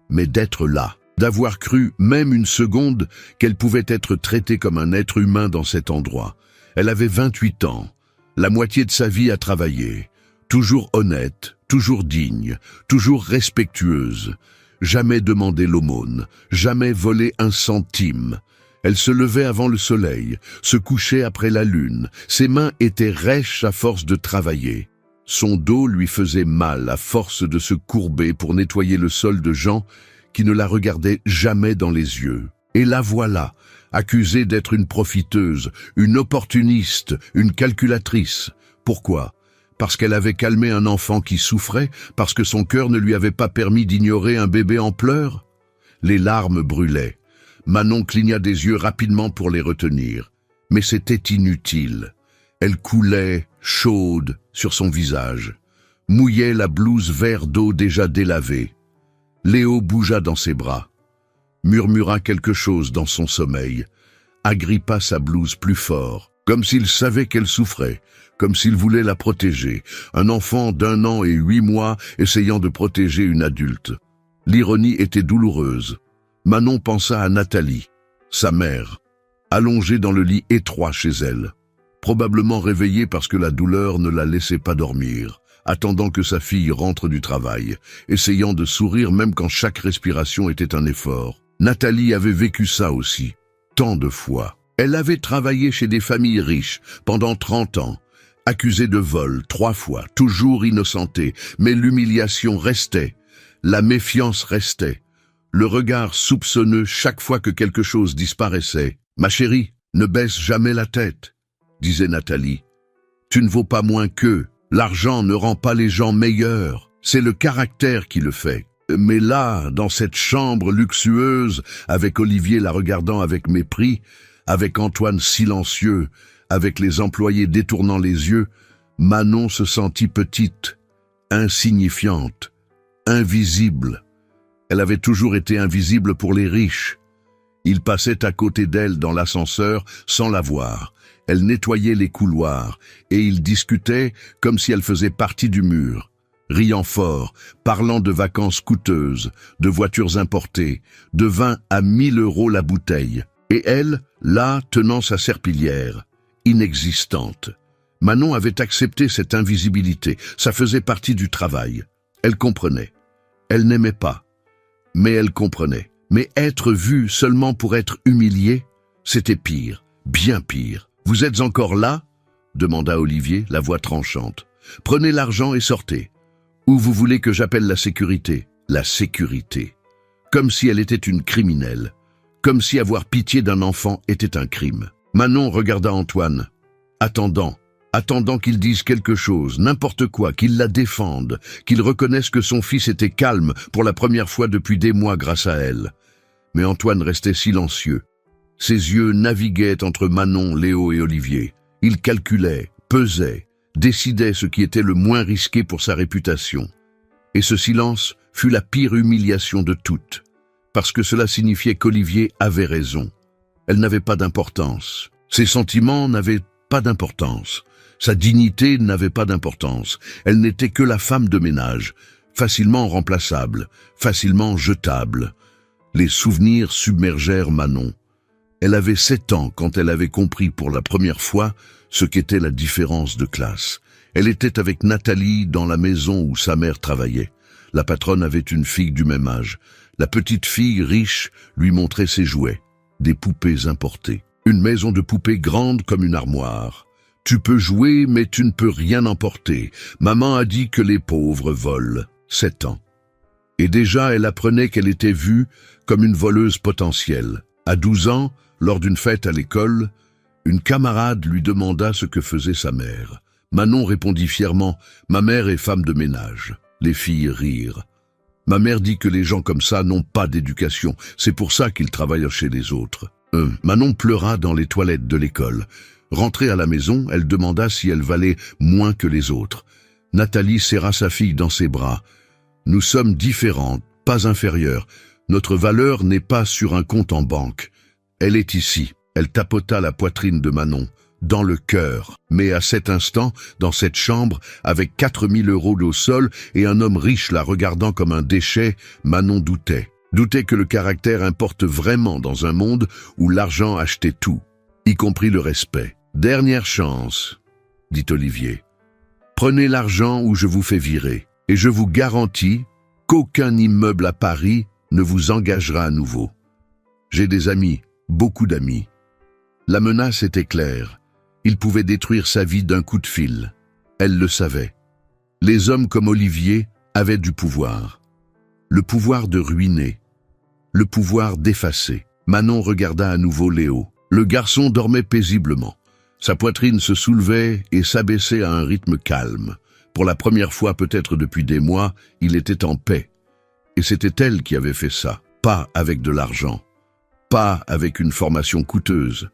mais d'être là, d'avoir cru, même une seconde, qu'elle pouvait être traitée comme un être humain dans cet endroit. Elle avait 28 ans, la moitié de sa vie à travailler, toujours honnête, toujours digne, toujours respectueuse, jamais demandé l'aumône, jamais volé un centime. Elle se levait avant le soleil, se couchait après la lune, ses mains étaient rêches à force de travailler. Son dos lui faisait mal à force de se courber pour nettoyer le sol de gens qui ne la regardaient jamais dans les yeux. Et la voilà, accusée d'être une profiteuse, une opportuniste, une calculatrice. Pourquoi? Parce qu'elle avait calmé un enfant qui souffrait, parce que son cœur ne lui avait pas permis d'ignorer un bébé en pleurs? Les larmes brûlaient. Manon cligna des yeux rapidement pour les retenir. Mais c'était inutile. Elle coulait, chaude, sur son visage, mouillait la blouse vert d'eau déjà délavée. Léo bougea dans ses bras, murmura quelque chose dans son sommeil, agrippa sa blouse plus fort, comme s'il savait qu'elle souffrait, comme s'il voulait la protéger, un enfant d'1 an et 8 mois essayant de protéger une adulte. L'ironie était douloureuse. Manon pensa à Nathalie, sa mère, allongée dans le lit étroit chez elle, probablement réveillée parce que la douleur ne la laissait pas dormir, attendant que sa fille rentre du travail, essayant de sourire même quand chaque respiration était un effort. Nathalie avait vécu ça aussi, tant de fois. Elle avait travaillé chez des familles riches pendant 30 ans, accusée de vol 3 fois, toujours innocentée, mais l'humiliation restait, la méfiance restait. Le regard soupçonneux chaque fois que quelque chose disparaissait. « Ma chérie, ne baisse jamais la tête », disait Nathalie. « Tu ne vaux pas moins qu'eux. L'argent ne rend pas les gens meilleurs. C'est le caractère qui le fait. » Mais là, dans cette chambre luxueuse, avec Olivier la regardant avec mépris, avec Antoine silencieux, avec les employés détournant les yeux, Manon se sentit petite, insignifiante, invisible. Elle avait toujours été invisible pour les riches. Il passait à côté d'elle dans l'ascenseur sans la voir. Elle nettoyait les couloirs et ils discutaient comme si elle faisait partie du mur, riant fort, parlant de vacances coûteuses, de voitures importées, de vin à 1000 € la bouteille. Et elle, là, tenant sa serpillière, inexistante. Manon avait accepté cette invisibilité, ça faisait partie du travail. Elle comprenait. Elle n'aimait pas, mais elle comprenait. Mais être vue seulement pour être humiliée, c'était pire, bien pire. « Vous êtes encore là ?» demanda Olivier, la voix tranchante. « Prenez l'argent et sortez. Ou vous voulez que j'appelle la sécurité ?» La sécurité. Comme si elle était une criminelle. Comme si avoir pitié d'un enfant était un crime. Manon regarda Antoine, attendant qu'il dise quelque chose, n'importe quoi, qu'il la défende, qu'il reconnaisse que son fils était calme pour la première fois depuis des mois grâce à elle. Mais Antoine restait silencieux. Ses yeux naviguaient entre Manon, Léo et Olivier. Il calculait, pesait, décidait ce qui était le moins risqué pour sa réputation. Et ce silence fut la pire humiliation de toutes, parce que cela signifiait qu'Olivier avait raison. Elle n'avait pas d'importance. Ses sentiments n'avaient pas d'importance. Sa dignité n'avait pas d'importance. Elle n'était que la femme de ménage, facilement remplaçable, facilement jetable. Les souvenirs submergèrent Manon. Elle avait 7 ans quand elle avait compris pour la première fois ce qu'était la différence de classe. Elle était avec Nathalie dans la maison où sa mère travaillait. La patronne avait une fille du même âge. La petite fille riche lui montrait ses jouets, des poupées importées. Une maison de poupées grande comme une armoire. Tu peux jouer, mais tu ne peux rien emporter. Maman a dit que les pauvres volent. 7 ans. Et déjà elle apprenait qu'elle était vue comme une voleuse potentielle. À 12 ans, lors d'une fête à l'école, une camarade lui demanda ce que faisait sa mère. Manon répondit fièrement « Ma mère est femme de ménage ». Les filles rirent. Ma mère dit que les gens comme ça n'ont pas d'éducation, c'est pour ça qu'ils travaillent chez les autres. Manon pleura dans les toilettes de l'école. Rentrée à la maison, elle demanda si elle valait moins que les autres. Nathalie serra sa fille dans ses bras. « Nous sommes différentes, pas inférieures. Notre valeur n'est pas sur un compte en banque. Elle est ici. » Elle tapota la poitrine de Manon, dans le cœur. Mais à cet instant, dans cette chambre, avec 4000 € au sol et un homme riche la regardant comme un déchet, Manon doutait. Doutait que le caractère importe vraiment dans un monde où l'argent achetait tout, y compris le respect. « Dernière chance, » dit Olivier. « Prenez l'argent ou je vous fais virer. Et je vous garantis qu'aucun immeuble à Paris ne vous engagera à nouveau. J'ai des amis, beaucoup d'amis. » La menace était claire. Il pouvait détruire sa vie d'un coup de fil. Elle le savait. Les hommes comme Olivier avaient du pouvoir. Le pouvoir de ruiner. Le pouvoir d'effacer. Manon regarda à nouveau Léo. Le garçon dormait paisiblement. Sa poitrine se soulevait et s'abaissait à un rythme calme. Pour la première fois peut-être depuis des mois, il était en paix. Et c'était elle qui avait fait ça. Pas avec de l'argent. Pas avec une formation coûteuse.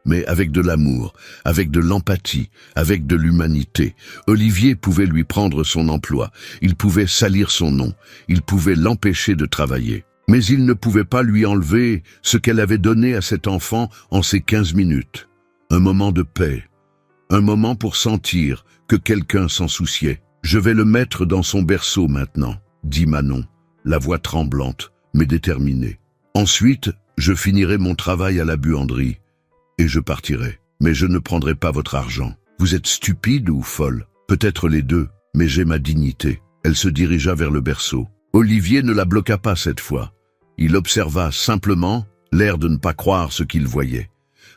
Mais avec de l'amour, avec de l'empathie, avec de l'humanité. Olivier pouvait lui prendre son emploi, il pouvait salir son nom, il pouvait l'empêcher de travailler. Mais il ne pouvait pas lui enlever ce qu'elle avait donné à cet enfant en ces 15 minutes. Un moment de paix, un moment pour sentir que quelqu'un s'en souciait. « Je vais le mettre dans son berceau maintenant », dit Manon, la voix tremblante, mais déterminée. « Ensuite, je finirai mon travail à la buanderie. Et je partirai. Mais je ne prendrai pas votre argent. Vous êtes stupide ou folle? Peut-être les deux, mais j'ai ma dignité. » Elle se dirigea vers le berceau. Olivier ne la bloqua pas cette fois. Il observa simplement, l'air de ne pas croire ce qu'il voyait.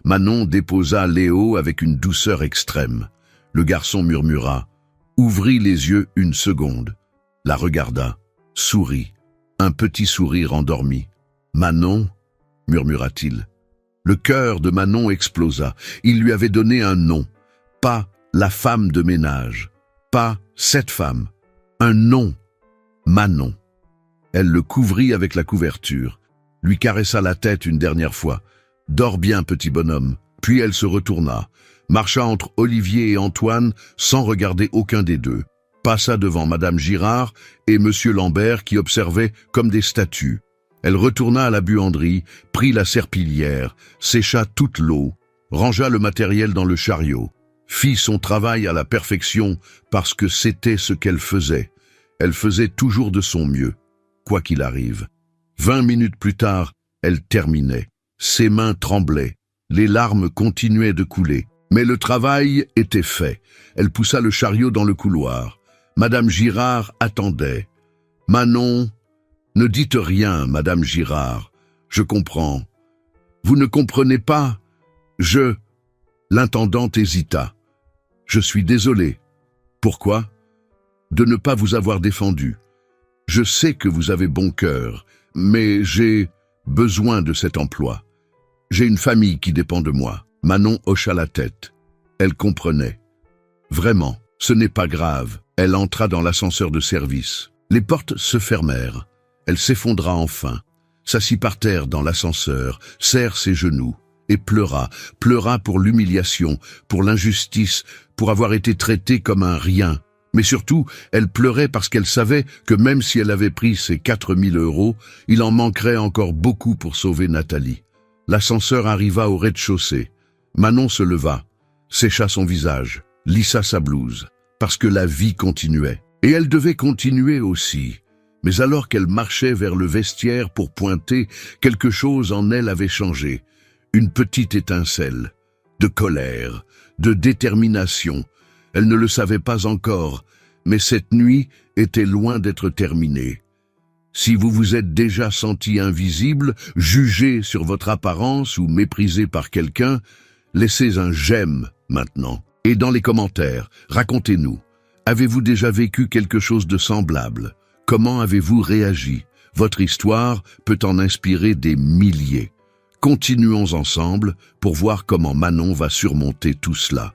Manon déposa Léo avec une douceur extrême. Le garçon murmura, ouvrit les yeux une seconde, la regarda, sourit, un petit sourire endormi. « Manon » murmura-t-il. Le cœur de Manon explosa. Il lui avait donné un nom. Pas la femme de ménage. Pas cette femme. Un nom. Manon. Elle le couvrit avec la couverture, lui caressa la tête une dernière fois. « Dors bien, petit bonhomme. » Puis elle se retourna, marcha entre Olivier et Antoine sans regarder aucun des deux. passa devant Madame Girard et Monsieur Lambert qui observaient comme des statues. Elle retourna à la buanderie, prit la serpillière, sécha toute l'eau, rangea le matériel dans le chariot, fit son travail à la perfection parce que c'était ce qu'elle faisait. Elle faisait toujours de son mieux, quoi qu'il arrive. 20 minutes plus tard, elle terminait. Ses mains tremblaient, les larmes continuaient de couler. Mais le travail était fait. Elle poussa le chariot dans le couloir. Madame Girard attendait. « Manon, ne dites rien, Madame Girard. Je comprends. Vous ne comprenez pas? L'intendante hésita. « Je suis désolé. Pourquoi? De ne pas vous avoir défendu. Je sais que vous avez bon cœur, mais j'ai besoin de cet emploi. J'ai une famille qui dépend de moi. » Manon hocha la tête. Elle comprenait. Vraiment, ce n'est pas grave. Elle entra dans l'ascenseur de service. Les portes se fermèrent. Elle s'effondra enfin, s'assit par terre dans l'ascenseur, serra ses genoux et pleura pour l'humiliation, pour l'injustice, pour avoir été traitée comme un rien. Mais surtout, elle pleurait parce qu'elle savait que même si elle avait pris ses 4 000 €, il en manquerait encore beaucoup pour sauver Nathalie. L'ascenseur arriva au rez-de-chaussée. Manon se leva, sécha son visage, lissa sa blouse, parce que la vie continuait. Et elle devait continuer aussi. Mais alors qu'elle marchait vers le vestiaire pour pointer, quelque chose en elle avait changé. Une petite étincelle, de colère, de détermination. Elle ne le savait pas encore, mais cette nuit était loin d'être terminée. Si vous vous êtes déjà senti invisible, jugé sur votre apparence ou méprisé par quelqu'un, laissez un j'aime maintenant. Et dans les commentaires, racontez-nous. Avez-vous déjà vécu quelque chose de semblable? Comment avez-vous réagi? Votre histoire peut en inspirer des milliers. Continuons ensemble pour voir comment Manon va surmonter tout cela.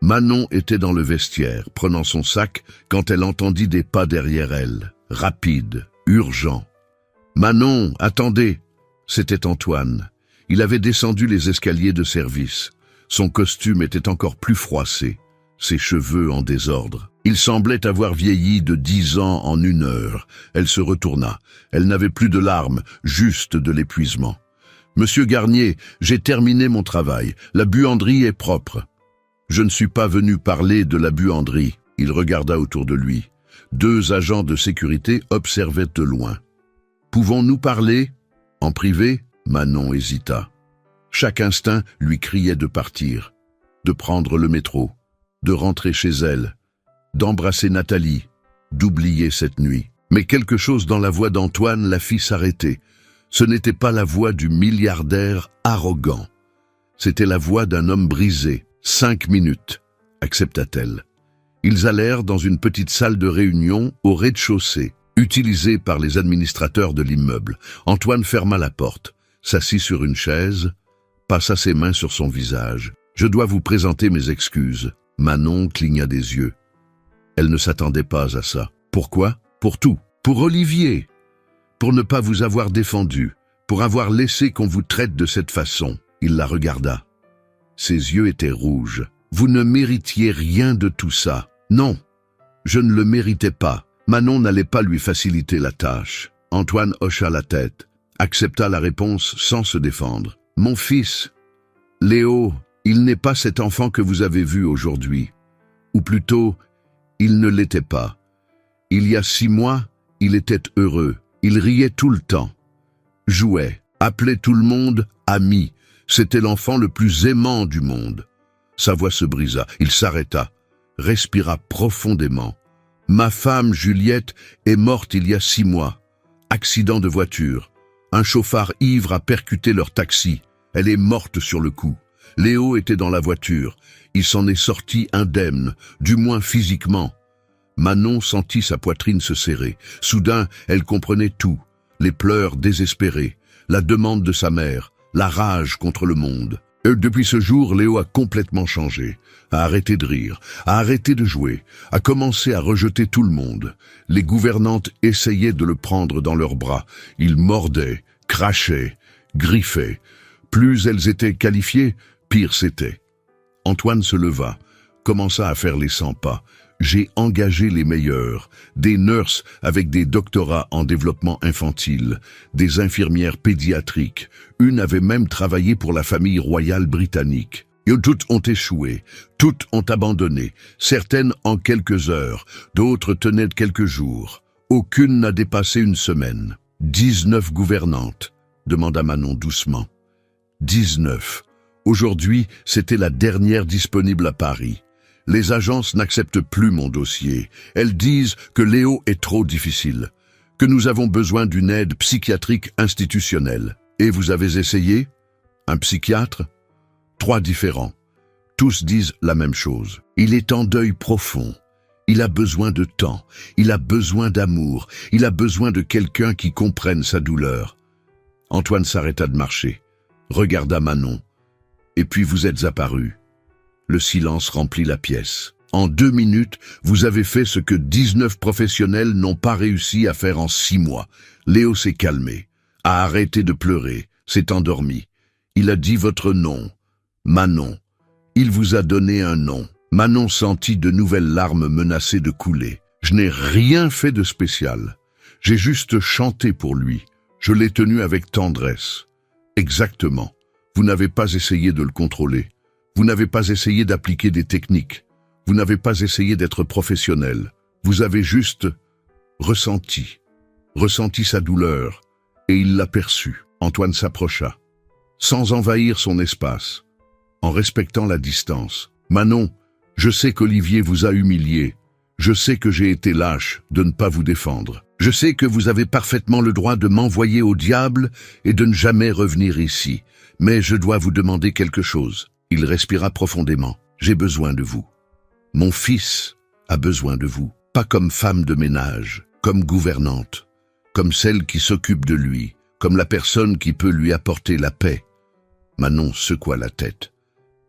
Manon était dans le vestiaire, prenant son sac, quand elle entendit des pas derrière elle, rapides, urgents. « Manon, attendez !» C'était Antoine. Il avait descendu les escaliers de service. Son costume était encore plus froissé, ses cheveux en désordre. Il semblait avoir vieilli de 10 ans en 1 heure. Elle se retourna. Elle n'avait plus de larmes, juste de l'épuisement. « Monsieur Garnier, j'ai terminé mon travail. La buanderie est propre. » « Je ne suis pas venu parler de la buanderie. » Il regarda autour de lui. 2 agents de sécurité observaient de loin. « Pouvons-nous parler? En privé ?» Manon hésita. Chaque instinct lui criait de partir, de prendre le métro, de rentrer chez elle, d'embrasser Nathalie, d'oublier cette nuit. Mais quelque chose dans la voix d'Antoine la fit s'arrêter. Ce n'était pas la voix du milliardaire arrogant. C'était la voix d'un homme brisé. 5 minutes, accepta-t-elle. Ils allèrent dans une petite salle de réunion au rez-de-chaussée, utilisée par les administrateurs de l'immeuble. Antoine ferma la porte, s'assit sur une chaise, passa ses mains sur son visage. « Je dois vous présenter mes excuses. » Manon cligna des yeux. Elle ne s'attendait pas à ça. Pourquoi? Pour tout. Pour Olivier. Pour ne pas vous avoir défendu. Pour avoir laissé qu'on vous traite de cette façon. Il la regarda. Ses yeux étaient rouges. Vous ne méritiez rien de tout ça. Non, je ne le méritais pas. Manon n'allait pas lui faciliter la tâche. Antoine hocha la tête, accepta la réponse sans se défendre. Mon fils, Léo, il n'est pas cet enfant que vous avez vu aujourd'hui. Ou plutôt, il ne l'était pas. Il y a 6 mois, il était heureux. Il riait tout le temps. Jouait, appelait tout le monde ami. C'était l'enfant le plus aimant du monde. Sa voix se brisa. Il s'arrêta, respira profondément. Ma femme, Juliette, est morte il y a 6 mois. Accident de voiture. Un chauffard ivre a percuté leur taxi. Elle est morte sur le coup. Léo était dans la voiture. Il s'en est sorti indemne, du moins physiquement. Manon sentit sa poitrine se serrer. Soudain, elle comprenait tout. Les pleurs désespérés, la demande de sa mère, la rage contre le monde. Depuis ce jour, Léo a complètement changé, a arrêté de rire, a arrêté de jouer, a commencé à rejeter tout le monde. Les gouvernantes essayaient de le prendre dans leurs bras. Il mordait, crachait, griffait. Plus elles étaient qualifiées, pire c'était. Antoine se leva, commença à faire les 100 pas. j'ai engagé les meilleurs, des nurses avec des doctorats en développement infantile, des infirmières pédiatriques. Une avait même travaillé pour la famille royale britannique. Et toutes ont échoué, toutes ont abandonné, certaines en quelques heures, d'autres tenaient quelques jours. Aucune n'a dépassé une semaine. 19 gouvernantes, demanda Manon doucement. 19. Aujourd'hui, c'était la dernière disponible à Paris. Les agences n'acceptent plus mon dossier. Elles disent que Léo est trop difficile, que nous avons besoin d'une aide psychiatrique institutionnelle. Et vous avez essayé? Un psychiatre? 3 différents. Tous disent la même chose. Il est en deuil profond. Il a besoin de temps. Il a besoin d'amour. Il a besoin de quelqu'un qui comprenne sa douleur. Antoine s'arrêta de marcher, regarda Manon. Et puis vous êtes apparu. Le silence remplit la pièce. En 2 minutes, vous avez fait ce que 19 professionnels n'ont pas réussi à faire en 6 mois. Léo s'est calmé, a arrêté de pleurer, s'est endormi. Il a dit votre nom. Manon. Il vous a donné un nom. Manon sentit de nouvelles larmes menacées de couler. Je n'ai rien fait de spécial. J'ai juste chanté pour lui. Je l'ai tenu avec tendresse. Exactement. Vous n'avez pas essayé de le contrôler. Vous n'avez pas essayé d'appliquer des techniques. Vous n'avez pas essayé d'être professionnel. Vous avez juste ressenti sa douleur, et il l'a perçue. Antoine s'approcha, sans envahir son espace, en respectant la distance. Manon, je sais qu'Olivier vous a humilié. Je sais que j'ai été lâche de ne pas vous défendre. Je sais que vous avez parfaitement le droit de m'envoyer au diable et de ne jamais revenir ici. Mais je dois vous demander quelque chose. Il respira profondément. J'ai besoin de vous. Mon fils a besoin de vous. Pas comme femme de ménage, comme gouvernante, comme celle qui s'occupe de lui, comme la personne qui peut lui apporter la paix. Manon secoua la tête.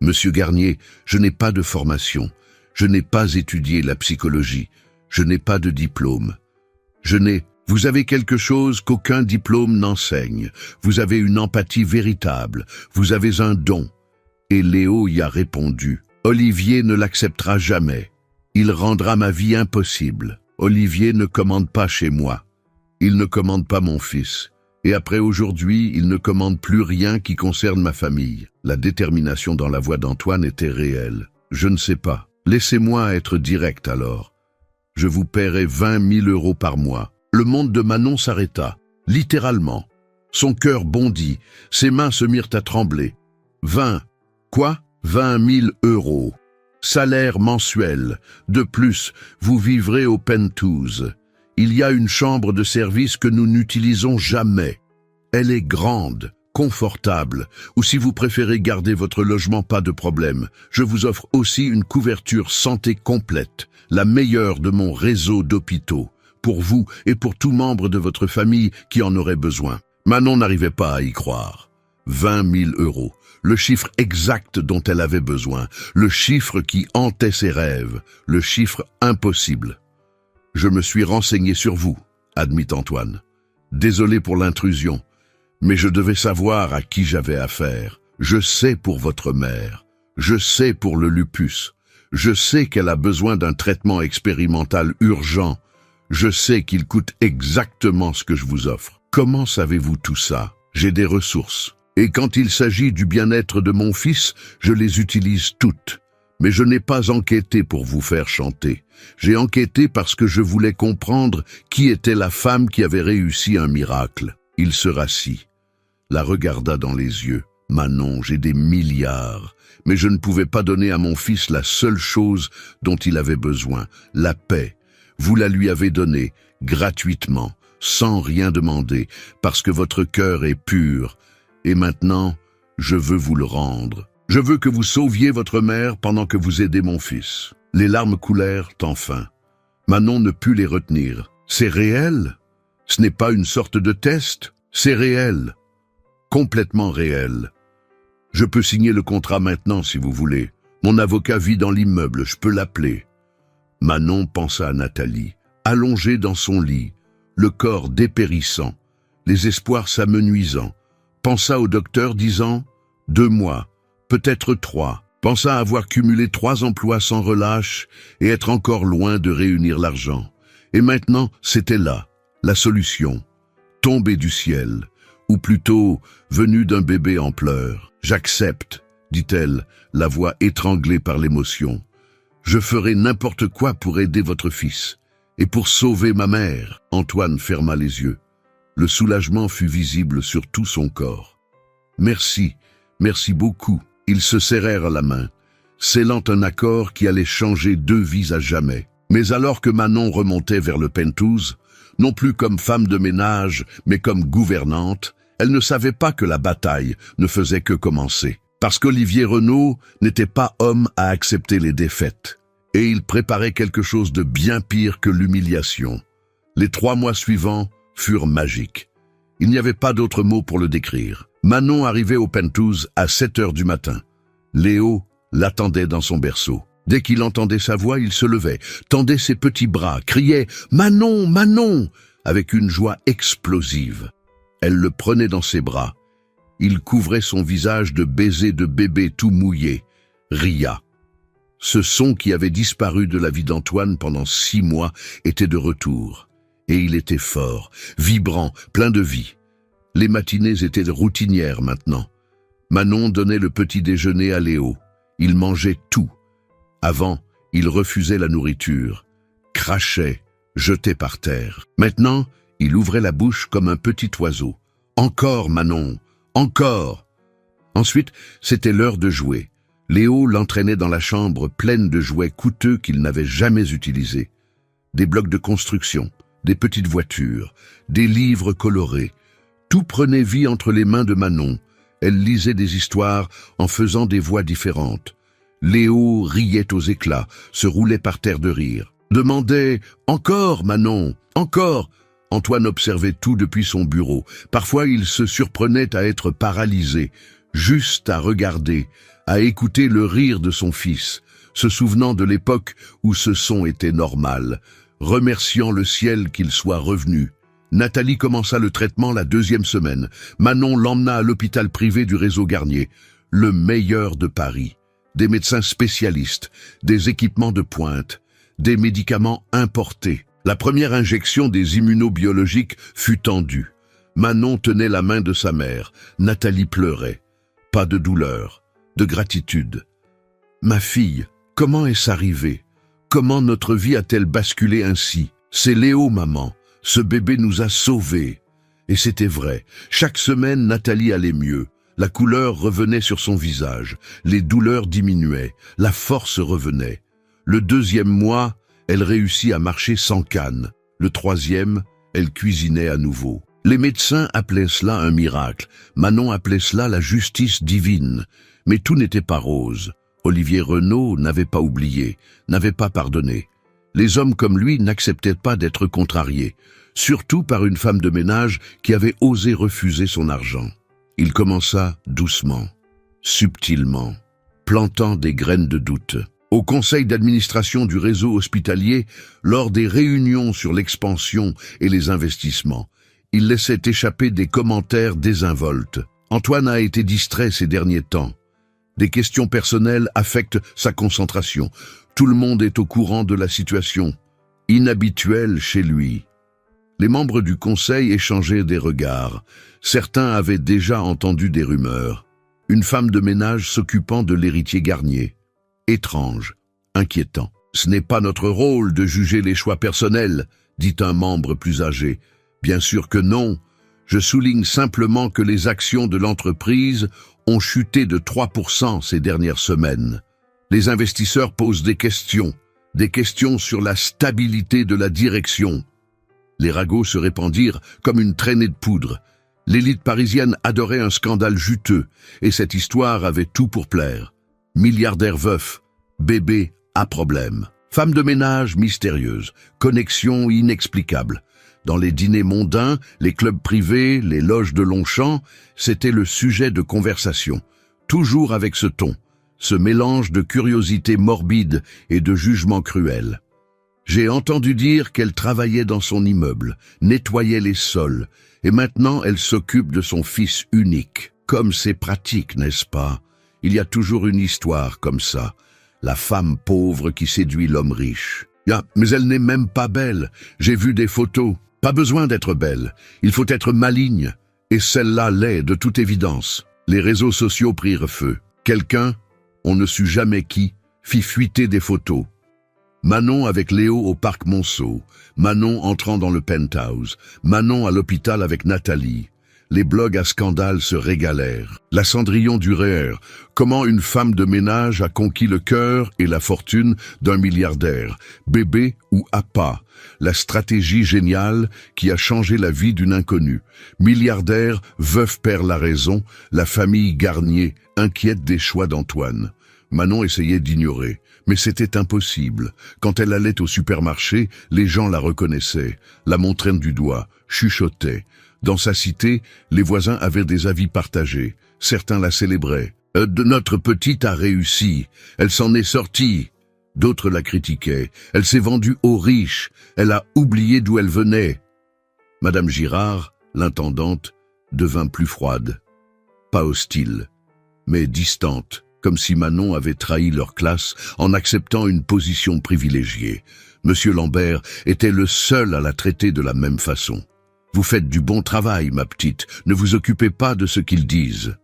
Monsieur Garnier, je n'ai pas de formation. Je n'ai pas étudié la psychologie. Je n'ai pas de diplôme. Vous avez quelque chose qu'aucun diplôme n'enseigne. Vous avez une empathie véritable. Vous avez un don. Et Léo y a répondu. Olivier ne l'acceptera jamais. Il rendra ma vie impossible. Olivier ne commande pas chez moi. Il ne commande pas mon fils. Et après aujourd'hui, il ne commande plus rien qui concerne ma famille. La détermination dans la voix d'Antoine était réelle. Je ne sais pas. Laissez-moi être direct alors. Je vous paierai 20 000 € par mois. Le monde de Manon s'arrêta, littéralement. Son cœur bondit, ses mains se mirent à trembler. 20 000 €. Salaire mensuel. De plus, vous vivrez au penthouse. Il y a une chambre de service que nous n'utilisons jamais. Elle est grande, confortable, ou si vous préférez garder votre logement, pas de problème. Je vous offre aussi une couverture santé complète, la meilleure de mon réseau d'hôpitaux, pour vous et pour tout membre de votre famille qui en aurait besoin. Manon n'arrivait pas à y croire. 20 000 €, le chiffre exact dont elle avait besoin, le chiffre qui hantait ses rêves, le chiffre impossible. Je me suis renseigné sur vous, admit Antoine. Désolé pour l'intrusion, mais je devais savoir à qui j'avais affaire. Je sais pour votre mère, je sais pour le lupus, je sais qu'elle a besoin d'un traitement expérimental urgent, je sais qu'il coûte exactement ce que je vous offre. Comment savez-vous tout ça? J'ai des ressources. Et quand il s'agit du bien-être de mon fils, je les utilise toutes. Mais je n'ai pas enquêté pour vous faire chanter. J'ai enquêté parce que je voulais comprendre qui était la femme qui avait réussi un miracle. Il se rassit, la regarda dans les yeux. Manon, j'ai des milliards, mais je ne pouvais pas donner à mon fils la seule chose dont il avait besoin, la paix. Vous la lui avez donnée, gratuitement, sans rien demander, parce que votre cœur est pur. Et maintenant, je veux vous le rendre. Je veux que vous sauviez votre mère pendant que vous aidez mon fils. Les larmes coulèrent enfin. Manon ne put les retenir. C'est réel? Ce n'est pas une sorte de test? C'est réel. Complètement réel. Je peux signer le contrat maintenant si vous voulez. Mon avocat vit dans l'immeuble, je peux l'appeler. Manon pensa à Nathalie, allongée dans son lit, le corps dépérissant, les espoirs s'amenuisant. Pensa au docteur disant « 2 mois, peut-être 3, pensa avoir cumulé 3 emplois sans relâche et être encore loin de réunir l'argent. Et maintenant, c'était là, la solution, tombée du ciel, ou plutôt venue d'un bébé en pleurs. « J'accepte », dit-elle, la voix étranglée par l'émotion. « Je ferai n'importe quoi pour aider votre fils. Et pour sauver ma mère. » Antoine ferma les yeux. Le soulagement fut visible sur tout son corps. « Merci, merci beaucoup. » Ils se serrèrent la main, scellant un accord qui allait changer 2 vies à jamais. Mais alors que Manon remontait vers le Penthouse, non plus comme femme de ménage, mais comme gouvernante, elle ne savait pas que la bataille ne faisait que commencer. Parce qu'Olivier Renaud n'était pas homme à accepter les défaites. Et il préparait quelque chose de bien pire que l'humiliation. Les 3 mois suivants furent magiques. Il n'y avait pas d'autre mot pour le décrire. Manon arrivait au Penthouse à 7 heures du matin. Léo l'attendait dans son berceau. Dès qu'il entendait sa voix, il se levait, tendait ses petits bras, criait « Manon, Manon !» avec une joie explosive. Elle le prenait dans ses bras. Il couvrait son visage de baisers de bébé tout mouillé, ria. Ce son qui avait disparu de la vie d'Antoine pendant 6 mois était de retour. Et il était fort, vibrant, plein de vie. Les matinées étaient routinières maintenant. Manon donnait le petit déjeuner à Léo. Il mangeait tout. Avant, il refusait la nourriture, crachait, jetait par terre. Maintenant, il ouvrait la bouche comme un petit oiseau. « Encore, Manon, encore !» Ensuite, c'était l'heure de jouer. Léo l'entraînait dans la chambre pleine de jouets coûteux qu'il n'avait jamais utilisés. Des blocs de construction, des petites voitures, des livres colorés. Tout prenait vie entre les mains de Manon. Elle lisait des histoires en faisant des voix différentes. Léo riait aux éclats, se roulait par terre de rire. Demandait « Encore, Manon, encore !» Antoine observait tout depuis son bureau. Parfois, il se surprenait à être paralysé, juste à regarder, à écouter le rire de son fils, se souvenant de l'époque où ce son était normal, remerciant le ciel qu'il soit revenu. Nathalie commença le traitement la 2e semaine. Manon l'emmena à l'hôpital privé du réseau Garnier, le meilleur de Paris. Des médecins spécialistes, des équipements de pointe, des médicaments importés. La première injection des immunobiologiques fut tendue. Manon tenait la main de sa mère. Nathalie pleurait. Pas de douleur, de gratitude. « Ma fille, comment est-ce arrivé? Comment notre vie a-t-elle basculé ainsi? C'est Léo, maman. Ce bébé nous a sauvés. » Et c'était vrai. Chaque semaine, Nathalie allait mieux. La couleur revenait sur son visage. Les douleurs diminuaient. La force revenait. Le 2e mois, elle réussit à marcher sans canne. Le 3e, elle cuisinait à nouveau. Les médecins appelaient cela un miracle. Manon appelait cela la justice divine. Mais tout n'était pas rose. Olivier Renaud n'avait pas oublié, n'avait pas pardonné. Les hommes comme lui n'acceptaient pas d'être contrariés, surtout par une femme de ménage qui avait osé refuser son argent. Il commença doucement, subtilement, plantant des graines de doute. Au conseil d'administration du réseau hospitalier, lors des réunions sur l'expansion et les investissements, il laissait échapper des commentaires désinvoltes. Antoine a été distrait ces derniers temps. Des questions personnelles affectent sa concentration. Tout le monde est au courant de la situation, inhabituelle chez lui. Les membres du conseil échangeaient des regards. Certains avaient déjà entendu des rumeurs. Une femme de ménage s'occupant de l'héritier Garnier. Étrange, inquiétant. « Ce n'est pas notre rôle de juger les choix personnels », dit un membre plus âgé. « Bien sûr que non. Je souligne simplement que les actions de l'entreprise ont chuté de 3% ces dernières semaines. Les investisseurs posent des questions sur la stabilité de la direction. » Les ragots se répandirent comme une traînée de poudre. L'élite parisienne adorait un scandale juteux, et cette histoire avait tout pour plaire. Milliardaire veuf, bébé à problème. Femme de ménage mystérieuse, connexion inexplicable. Dans les dîners mondains, les clubs privés, les loges de Longchamp, c'était le sujet de conversation. Toujours avec ce ton, ce mélange de curiosité morbide et de jugement cruel. J'ai entendu dire qu'elle travaillait dans son immeuble, nettoyait les sols, et maintenant elle s'occupe de son fils unique. Comme c'est pratique, n'est-ce pas? Il y a toujours une histoire comme ça. La femme pauvre qui séduit l'homme riche. Ah, mais elle n'est même pas belle. J'ai vu des photos. Pas besoin d'être belle. Il faut être maligne. Et celle-là l'est, de toute évidence. Les réseaux sociaux prirent feu. Quelqu'un, on ne sut jamais qui, fit fuiter des photos. Manon avec Léo au parc Monceau, Manon entrant dans le penthouse, Manon à l'hôpital avec Nathalie. Les blogs à scandale se régalèrent. La Cendrillon du REER, comment une femme de ménage a conquis le cœur et la fortune d'un milliardaire, bébé ou appât. La stratégie géniale qui a changé la vie d'une inconnue. Milliardaire, veuf perd la raison, la famille Garnier, inquiète des choix d'Antoine. Manon essayait d'ignorer, mais c'était impossible. Quand elle allait au supermarché, les gens la reconnaissaient, la montraient du doigt, chuchotaient. Dans sa cité, les voisins avaient des avis partagés. Certains la célébraient. Notre petite a réussi. Elle s'en est sortie. » D'autres la critiquaient. Elle s'est vendue aux riches. Elle a oublié d'où elle venait. Madame Girard, l'intendante, devint plus froide. Pas hostile, mais distante, comme si Manon avait trahi leur classe en acceptant une position privilégiée. Monsieur Lambert était le seul à la traiter de la même façon. Vous faites du bon travail, ma petite, ne vous occupez pas de ce qu'ils disent.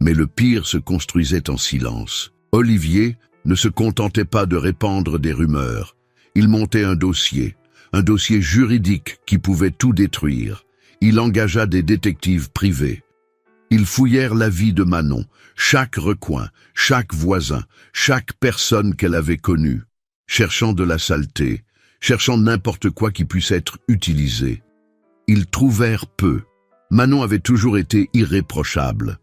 Mais le pire se construisait en silence. Olivier ne se contentait pas de répandre des rumeurs. Il montait un dossier juridique qui pouvait tout détruire. Il engagea des détectives privés. Ils fouillèrent la vie de Manon, chaque recoin, chaque voisin, chaque personne qu'elle avait connue, cherchant de la saleté, cherchant n'importe quoi qui puisse être utilisé. Ils trouvèrent peu. Manon avait toujours été irréprochable.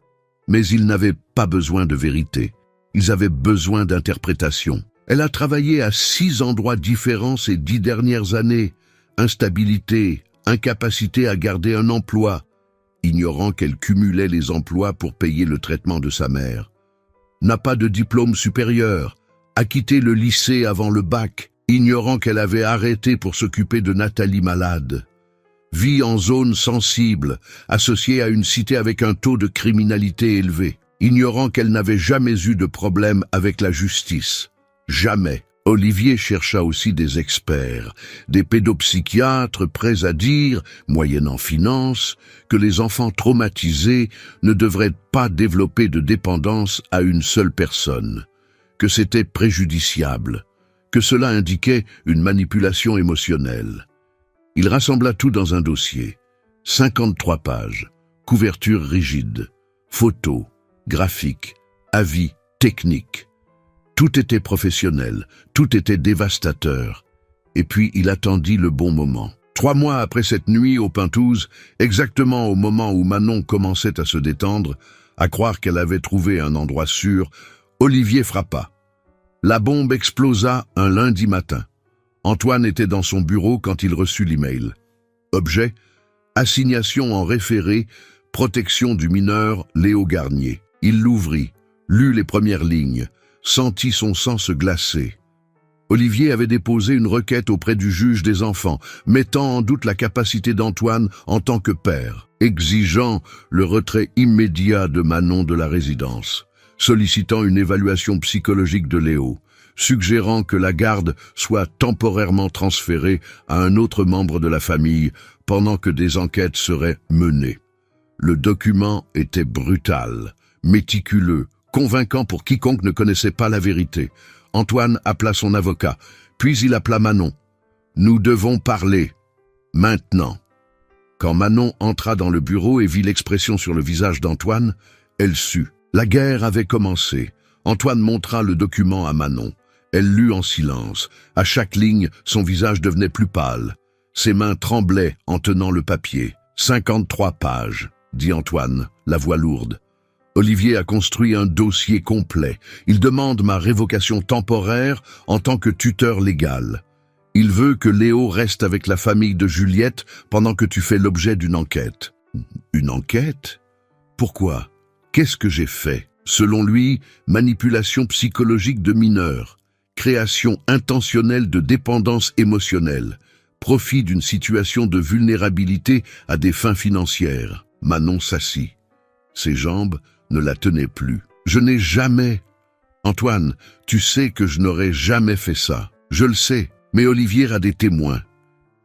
Mais ils n'avaient pas besoin de vérité. Ils avaient besoin d'interprétation. Elle a travaillé à 6 endroits différents ces 10 dernières années. Instabilité, incapacité à garder un emploi, ignorant qu'elle cumulait les emplois pour payer le traitement de sa mère. N'a pas de diplôme supérieur, a quitté le lycée avant le bac, ignorant qu'elle avait arrêté pour s'occuper de Nathalie malade. Vit en zone sensible, associée à une cité avec un taux de criminalité élevé, ignorant qu'elle n'avait jamais eu de problème avec la justice. Jamais. Olivier chercha aussi des experts, des pédopsychiatres prêts à dire, moyennant finance, que les enfants traumatisés ne devraient pas développer de dépendance à une seule personne, que c'était préjudiciable, que cela indiquait une manipulation émotionnelle. Il rassembla tout dans un dossier. 53 pages, couverture rigide, photos, graphiques, avis, techniques. Tout était professionnel, tout était dévastateur. Et puis il attendit le bon moment. 3 mois après cette nuit au Penthouse, exactement au moment où Manon commençait à se détendre, à croire qu'elle avait trouvé un endroit sûr, Olivier frappa. La bombe explosa un lundi matin. Antoine était dans son bureau quand il reçut l'email. Objet, assignation en référé, protection du mineur Léo Garnier. Il l'ouvrit, lut les premières lignes, sentit son sang se glacer. Olivier avait déposé une requête auprès du juge des enfants, mettant en doute la capacité d'Antoine en tant que père, exigeant le retrait immédiat de Manon de la résidence, sollicitant une évaluation psychologique de Léo, suggérant que la garde soit temporairement transférée à un autre membre de la famille pendant que des enquêtes seraient menées. Le document était brutal, méticuleux, convaincant pour quiconque ne connaissait pas la vérité. Antoine appela son avocat, puis il appela Manon. « Nous devons parler. Maintenant. » Quand Manon entra dans le bureau et vit l'expression sur le visage d'Antoine, elle sut. La guerre avait commencé. Antoine montra le document à Manon. Elle lut en silence. À chaque ligne, son visage devenait plus pâle. Ses mains tremblaient en tenant le papier. 53 pages, dit Antoine, la voix lourde. Olivier a construit un dossier complet. Il demande ma révocation temporaire en tant que tuteur légal. Il veut que Léo reste avec la famille de Juliette pendant que tu fais l'objet d'une enquête. Une enquête? Pourquoi? Qu'est-ce que j'ai fait? Selon lui, manipulation psychologique de mineurs, création intentionnelle de dépendance émotionnelle, profit d'une situation de vulnérabilité à des fins financières. Manon s'assit. Ses jambes ne la tenaient plus. Je n'ai jamais... Antoine, tu sais que je n'aurais jamais fait ça. Je le sais, mais Olivier a des témoins.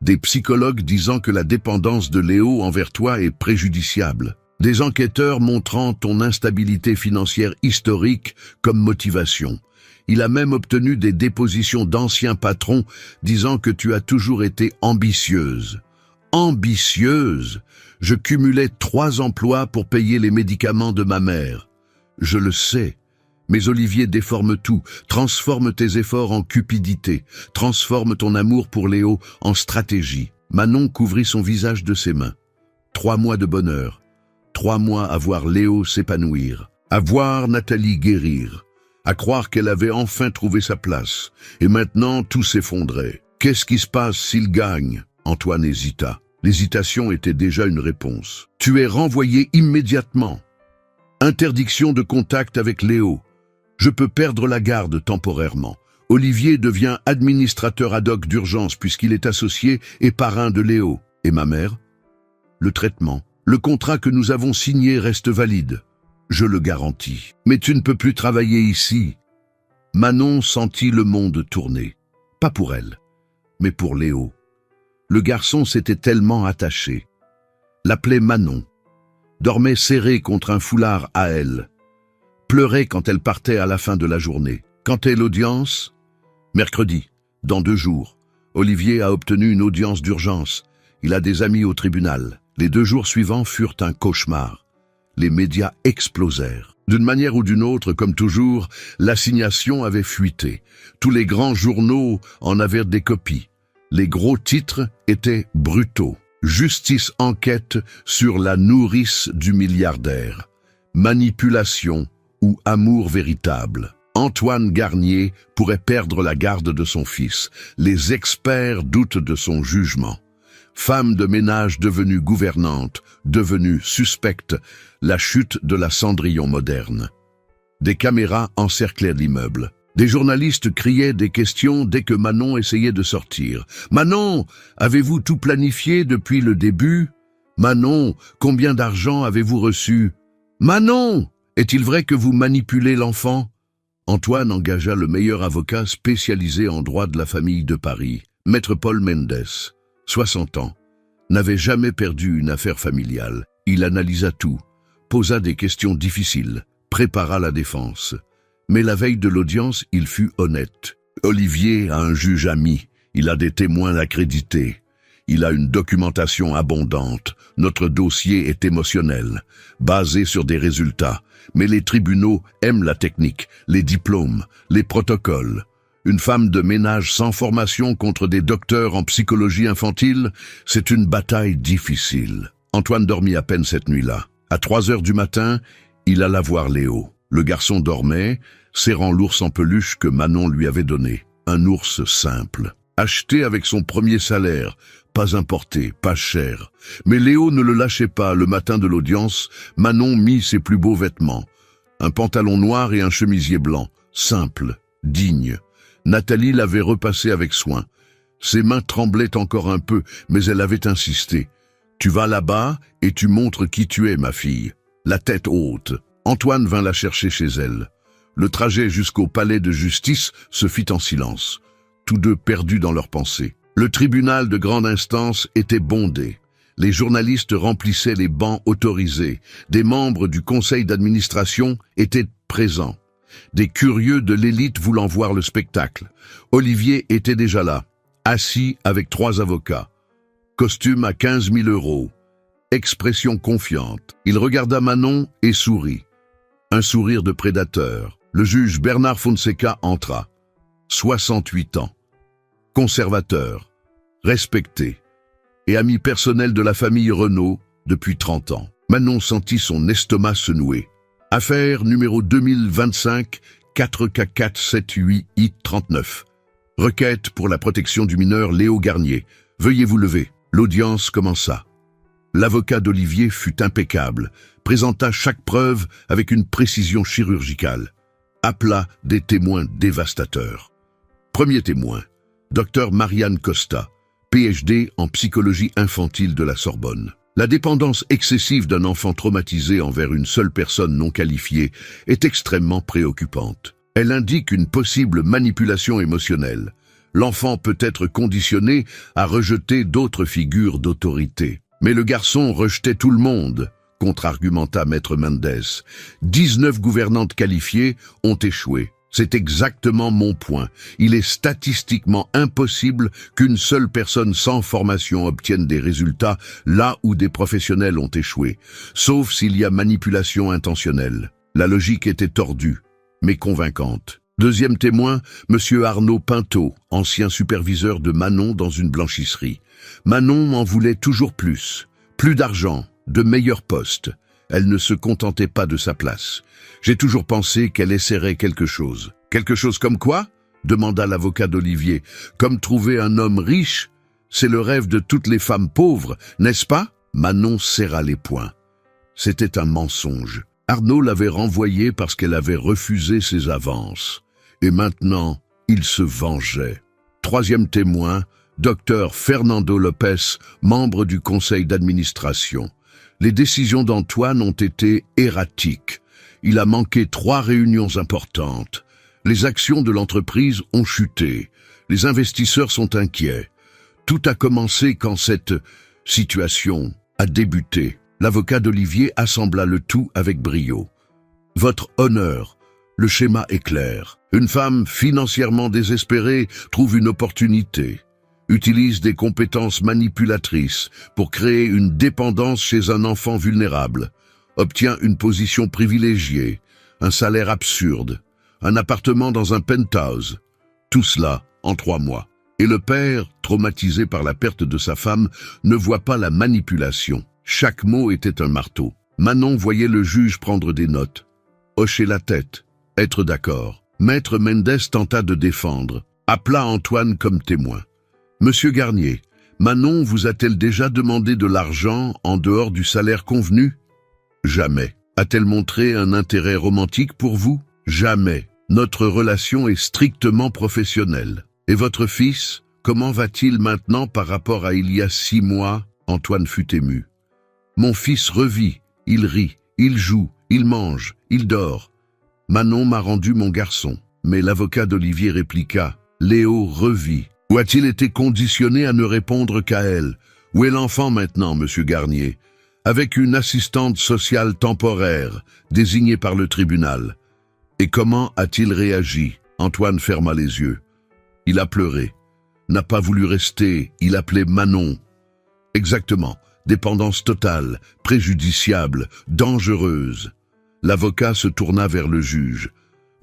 Des psychologues disant que la dépendance de Léo envers toi est préjudiciable. Des enquêteurs montrant ton instabilité financière historique comme motivation. Il a même obtenu des dépositions d'anciens patrons disant que tu as toujours été ambitieuse. Ambitieuse? Je cumulais 3 emplois pour payer les médicaments de ma mère. Je le sais. Mais Olivier déforme tout, transforme tes efforts en cupidité, transforme ton amour pour Léo en stratégie. Manon couvrit son visage de ses mains. 3 mois de bonheur. 3 mois à voir Léo s'épanouir, à voir Nathalie guérir, à croire qu'elle avait enfin trouvé sa place. Et maintenant, tout s'effondrait. Qu'est-ce qui se passe s'il gagne? Antoine hésita. L'hésitation était déjà une réponse. Tu es renvoyé immédiatement. Interdiction de contact avec Léo. Je peux perdre la garde temporairement. Olivier devient administrateur ad hoc d'urgence puisqu'il est associé et parrain de Léo. Et ma mère? Le traitement. Le contrat que nous avons signé reste valide. Je le garantis. Mais tu ne peux plus travailler ici. Manon sentit le monde tourner. Pas pour elle, mais pour Léo. Le garçon s'était tellement attaché. L'appelait Manon. Dormait serré contre un foulard à elle. Pleurait quand elle partait à la fin de la journée. Quand est l'audience? Mercredi, dans 2 jours. Olivier a obtenu une audience d'urgence. Il a des amis au tribunal. Les 2 jours suivants furent un cauchemar. Les médias explosèrent. D'une manière ou d'une autre, comme toujours, l'assignation avait fuité. Tous les grands journaux en avaient des copies. Les gros titres étaient brutaux. Justice enquête sur la nourrice du milliardaire. Manipulation ou amour véritable. Antoine Garnier pourrait perdre la garde de son fils. Les experts doutent de son jugement. Femme de ménage devenue gouvernante, devenue suspecte, la chute de la Cendrillon moderne. Des caméras encerclaient l'immeuble. Des journalistes criaient des questions dès que Manon essayait de sortir. « Manon, avez-vous tout planifié depuis le début? Manon, combien d'argent avez-vous reçu? Manon, est-il vrai que vous manipulez l'enfant ?» Antoine engagea le meilleur avocat spécialisé en droit de la famille de Paris, Maître Paul Mendes, 60 ans, n'avait jamais perdu une affaire familiale. Il analysa tout, posa des questions difficiles, prépara la défense. Mais la veille de l'audience, il fut honnête. Olivier a un juge ami, il a des témoins accrédités. Il a une documentation abondante. Notre dossier est émotionnel, basé sur des résultats. Mais les tribunaux aiment la technique, les diplômes, les protocoles. Une femme de ménage sans formation contre des docteurs en psychologie infantile, c'est une bataille difficile. Antoine dormit à peine cette nuit-là. À 3 heures du matin, il alla voir Léo. Le garçon dormait, serrant l'ours en peluche que Manon lui avait donné. Un ours simple, acheté avec son premier salaire, pas importé, pas cher. Mais Léo ne le lâchait pas. Le matin de l'audience, Manon mit ses plus beaux vêtements. Un pantalon noir et un chemisier blanc, simple, digne. Nathalie l'avait repassé avec soin. Ses mains tremblaient encore un peu, mais elle avait insisté. « Tu vas là-bas et tu montres qui tu es, ma fille. » La tête haute. Antoine vint la chercher chez elle. Le trajet jusqu'au palais de justice se fit en silence, tous deux perdus dans leurs pensées. Le tribunal de grande instance était bondé. Les journalistes remplissaient les bancs autorisés. Des membres du conseil d'administration étaient présents. Des curieux de l'élite voulant voir le spectacle. Olivier était déjà là, assis avec 3 avocats. Costume à 15 000 €. Expression confiante. Il regarda Manon et sourit. Un sourire de prédateur. Le juge Bernard Fonseca entra. 68 ans. Conservateur. Respecté. Et ami personnel de la famille Renault depuis 30 ans. Manon sentit son estomac se nouer. Affaire numéro 2025 4K478I39. Requête pour la protection du mineur Léo Garnier. Veuillez vous lever. L'audience commença. L'avocat d'Olivier fut impeccable, présenta chaque preuve avec une précision chirurgicale. Appela des témoins dévastateurs. Premier témoin, Dr Marianne Costa, PhD en psychologie infantile de la Sorbonne. La dépendance excessive d'un enfant traumatisé envers une seule personne non qualifiée est extrêmement préoccupante. Elle indique une possible manipulation émotionnelle. L'enfant peut être conditionné à rejeter d'autres figures d'autorité. Mais le garçon rejetait tout le monde, contre-argumenta Maître Mendes. 19 gouvernantes qualifiées ont échoué. C'est exactement mon point. Il est statistiquement impossible qu'une seule personne sans formation obtienne des résultats là où des professionnels ont échoué, sauf s'il y a manipulation intentionnelle. La logique était tordue, mais convaincante. Deuxième témoin, M. Arnaud Pinto, ancien superviseur de Manon dans une blanchisserie. Manon en voulait toujours plus. Plus d'argent, de meilleurs postes. Elle ne se contentait pas de sa place. J'ai toujours pensé qu'elle essaierait quelque chose. Quelque chose comme quoi? Demanda l'avocat d'Olivier. Comme trouver un homme riche? C'est le rêve de toutes les femmes pauvres, n'est-ce pas? Manon serra les poings. C'était un mensonge. Arnaud l'avait renvoyée parce qu'elle avait refusé ses avances. Et maintenant, il se vengeait. Troisième témoin, Dr Fernando Lopez, membre du conseil d'administration. Les décisions d'Antoine ont été erratiques. Il a manqué 3 réunions importantes. Les actions de l'entreprise ont chuté. Les investisseurs sont inquiets. Tout a commencé quand cette situation a débuté. L'avocat d'Olivier assembla le tout avec brio. Votre honneur, le schéma est clair. Une femme financièrement désespérée trouve une opportunité, utilise des compétences manipulatrices pour créer une dépendance chez un enfant vulnérable, obtient une position privilégiée, un salaire absurde, un appartement dans un penthouse. Tout cela en 3 mois. Et le père, traumatisé par la perte de sa femme, ne voit pas la manipulation. Chaque mot était un marteau. Manon voyait le juge prendre des notes, hocher la tête, être d'accord. Maître Mendes tenta de défendre, appela Antoine comme témoin. Monsieur Garnier, Manon vous a-t-elle déjà demandé de l'argent en dehors du salaire convenu? Jamais. A-t-elle montré un intérêt romantique pour vous? Jamais. Notre relation est strictement professionnelle. Et votre fils, comment va-t-il maintenant par rapport à il y a 6 mois? Antoine fut ému. Mon fils revit, il rit, il joue, il mange, il dort. Manon m'a rendu mon garçon. Mais l'avocat d'Olivier répliqua. Léo revit. Ou a-t-il été conditionné à ne répondre qu'à elle? Où est l'enfant maintenant, monsieur Garnier? Avec une assistante sociale temporaire, désignée par le tribunal. Et comment a-t-il réagi? Antoine ferma les yeux. Il a pleuré. N'a pas voulu rester, il appelait Manon. Exactement. Dépendance totale, préjudiciable, dangereuse. L'avocat se tourna vers le juge.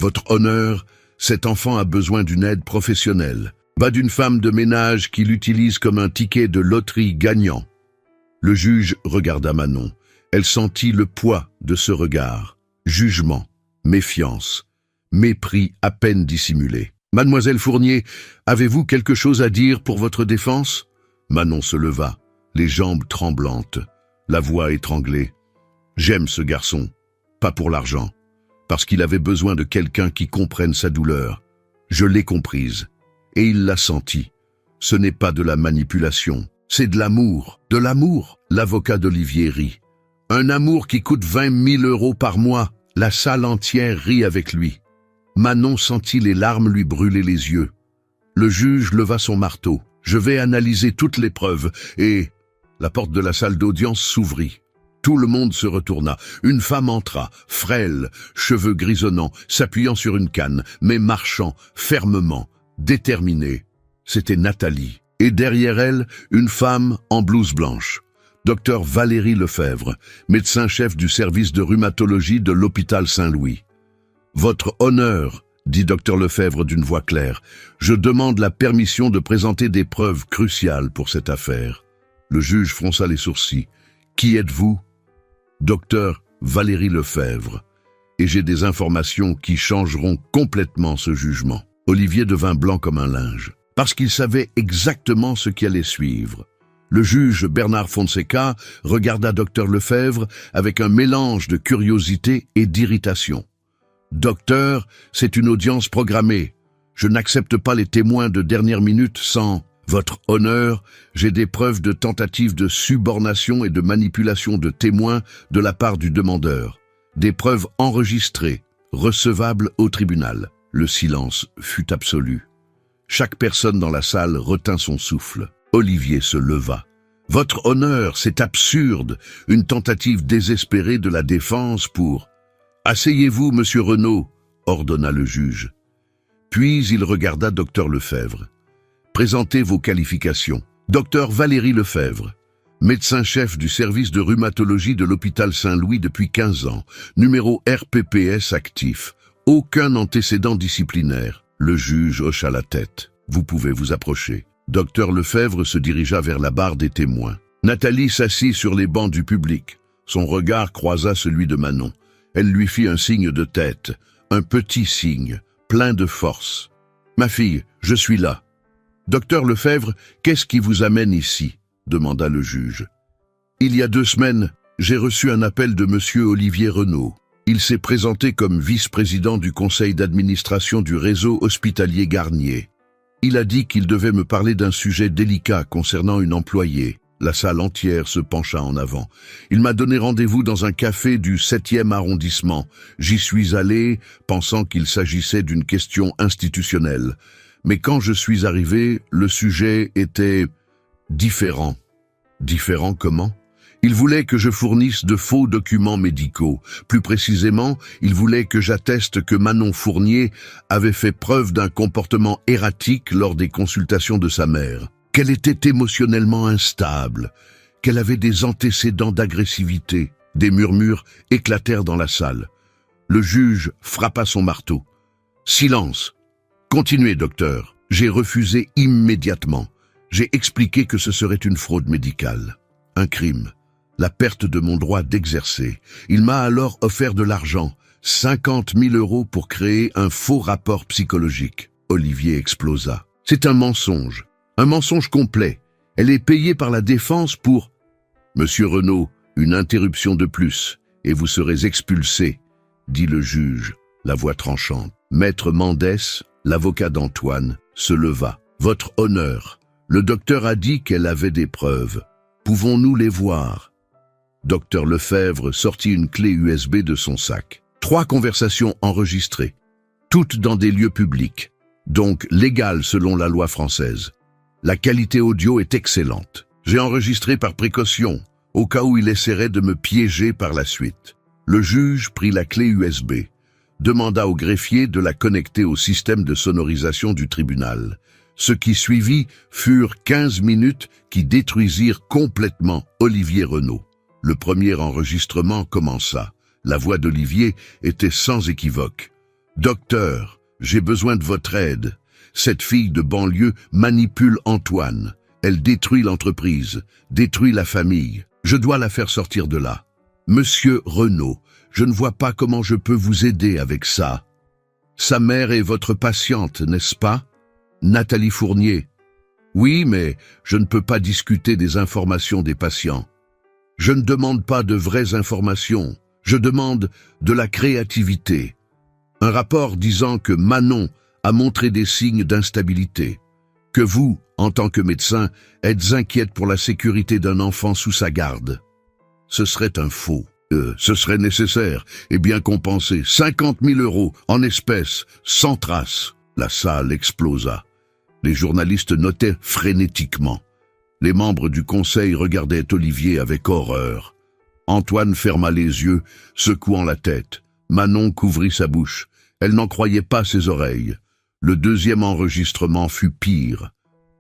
Votre honneur, cet enfant a besoin d'une aide professionnelle. Pas d'une femme de ménage qui l'utilise comme un ticket de loterie gagnant. Le juge regarda Manon. Elle sentit le poids de ce regard. Jugement, méfiance, mépris à peine dissimulé. Mademoiselle Fournier, avez-vous quelque chose à dire pour votre défense? Manon se leva, les jambes tremblantes, la voix étranglée. J'aime ce garçon, pas pour l'argent, parce qu'il avait besoin de quelqu'un qui comprenne sa douleur. Je l'ai comprise, et il l'a senti. Ce n'est pas de la manipulation, c'est de l'amour. De l'amour, l'avocat d'Olivier rit. Un amour qui coûte 20 000 € par mois. La salle entière rit avec lui. Manon sentit les larmes lui brûler les yeux. Le juge leva son marteau. Je vais analyser toutes les preuves, et la porte de la salle d'audience s'ouvrit. Tout le monde se retourna. Une femme entra, frêle, cheveux grisonnants, s'appuyant sur une canne, mais marchant, fermement, déterminée. C'était Nathalie. Et derrière elle, une femme en blouse blanche. Dr Valérie Lefebvre, médecin-chef du service de rhumatologie de l'hôpital Saint-Louis. Votre honneur, dit Dr Lefebvre d'une voix claire, je demande la permission de présenter des preuves cruciales pour cette affaire. Le juge fronça les sourcils. Qui êtes-vous? Docteur Valérie Lefebvre. Et j'ai des informations qui changeront complètement ce jugement. Olivier devint blanc comme un linge, parce qu'il savait exactement ce qui allait suivre. Le juge Bernard Fonseca regarda Dr Lefebvre avec un mélange de curiosité et d'irritation. Docteur, c'est une audience programmée. Je n'accepte pas les témoins de dernière minute sans... Votre honneur, j'ai des preuves de tentative de subornation et de manipulation de témoins de la part du demandeur. Des preuves enregistrées, recevables au tribunal. Le silence fut absolu. Chaque personne dans la salle retint son souffle. Olivier se leva. « Votre honneur, c'est absurde, une tentative désespérée de la défense pour... »« Asseyez-vous, monsieur Renaud, » ordonna le juge. Puis il regarda Dr Lefebvre. « Présentez vos qualifications. Dr Valérie Lefebvre, médecin-chef du service de rhumatologie de l'hôpital Saint-Louis depuis 15 ans, numéro RPPS actif, aucun antécédent disciplinaire. » Le juge hocha la tête. « Vous pouvez vous approcher. » Dr Lefebvre se dirigea vers la barre des témoins. Nathalie s'assit sur les bancs du public. Son regard croisa celui de Manon. Elle lui fit un signe de tête, un petit signe, plein de force. « Ma fille, je suis là. »« Docteur Lefebvre, qu'est-ce qui vous amène ici ?» demanda le juge. « Il y a 2 semaines, j'ai reçu un appel de monsieur Olivier Renaud. Il s'est présenté comme vice-président du conseil d'administration du réseau hospitalier Garnier. Il a dit qu'il devait me parler d'un sujet délicat concernant une employée. » La salle entière se pencha en avant. « Il m'a donné rendez-vous dans un café du 7e arrondissement. J'y suis allé, pensant qu'il s'agissait d'une question institutionnelle. Mais quand je suis arrivé, le sujet était différent. » « Différent comment ? » Il voulait que je fournisse de faux documents médicaux. Plus précisément, il voulait que j'atteste que Manon Fournier avait fait preuve d'un comportement erratique lors des consultations de sa mère, qu'elle était émotionnellement instable, qu'elle avait des antécédents d'agressivité. Des murmures éclatèrent dans la salle. Le juge frappa son marteau. « Silence ! Continuez, docteur. » J'ai refusé immédiatement. J'ai expliqué que ce serait une fraude médicale, un crime. La perte de mon droit d'exercer. Il m'a alors offert de l'argent, 50 000 € pour créer un faux rapport psychologique. Olivier explosa. C'est un mensonge complet. Elle est payée par la défense pour... Monsieur Renaud, une interruption de plus, et vous serez expulsé, dit le juge, la voix tranchante. Maître Mendès, l'avocat d'Antoine, se leva. Votre honneur, le docteur a dit qu'elle avait des preuves. Pouvons-nous les voir? Dr Lefebvre sortit une clé USB de son sac. 3 conversations enregistrées, toutes dans des lieux publics, donc légales selon la loi française. La qualité audio est excellente. J'ai enregistré par précaution, au cas où il essaierait de me piéger par la suite. Le juge prit la clé USB, demanda au greffier de la connecter au système de sonorisation du tribunal. Ce qui suivit furent 15 minutes qui détruisirent complètement Olivier Renaud. Le premier enregistrement commença. La voix d'Olivier était sans équivoque. « Docteur, j'ai besoin de votre aide. Cette fille de banlieue manipule Antoine. Elle détruit l'entreprise, détruit la famille. Je dois la faire sortir de là. Monsieur Renaud, je ne vois pas comment je peux vous aider avec ça. Sa mère est votre patiente, n'est-ce pas ? Nathalie Fournier. Oui, mais je ne peux pas discuter des informations des patients. Je ne demande pas de vraies informations, je demande de la créativité. Un rapport disant que Manon a montré des signes d'instabilité, que vous, en tant que médecin, êtes inquiète pour la sécurité d'un enfant sous sa garde. Ce serait un faux. Ce serait nécessaire et bien compensé. 50 000 € en espèces, sans trace. La salle explosa. Les journalistes notaient frénétiquement. Les membres du conseil regardaient Olivier avec horreur. Antoine ferma les yeux, secouant la tête. Manon couvrit sa bouche. Elle n'en croyait pas ses oreilles. Le deuxième enregistrement fut pire.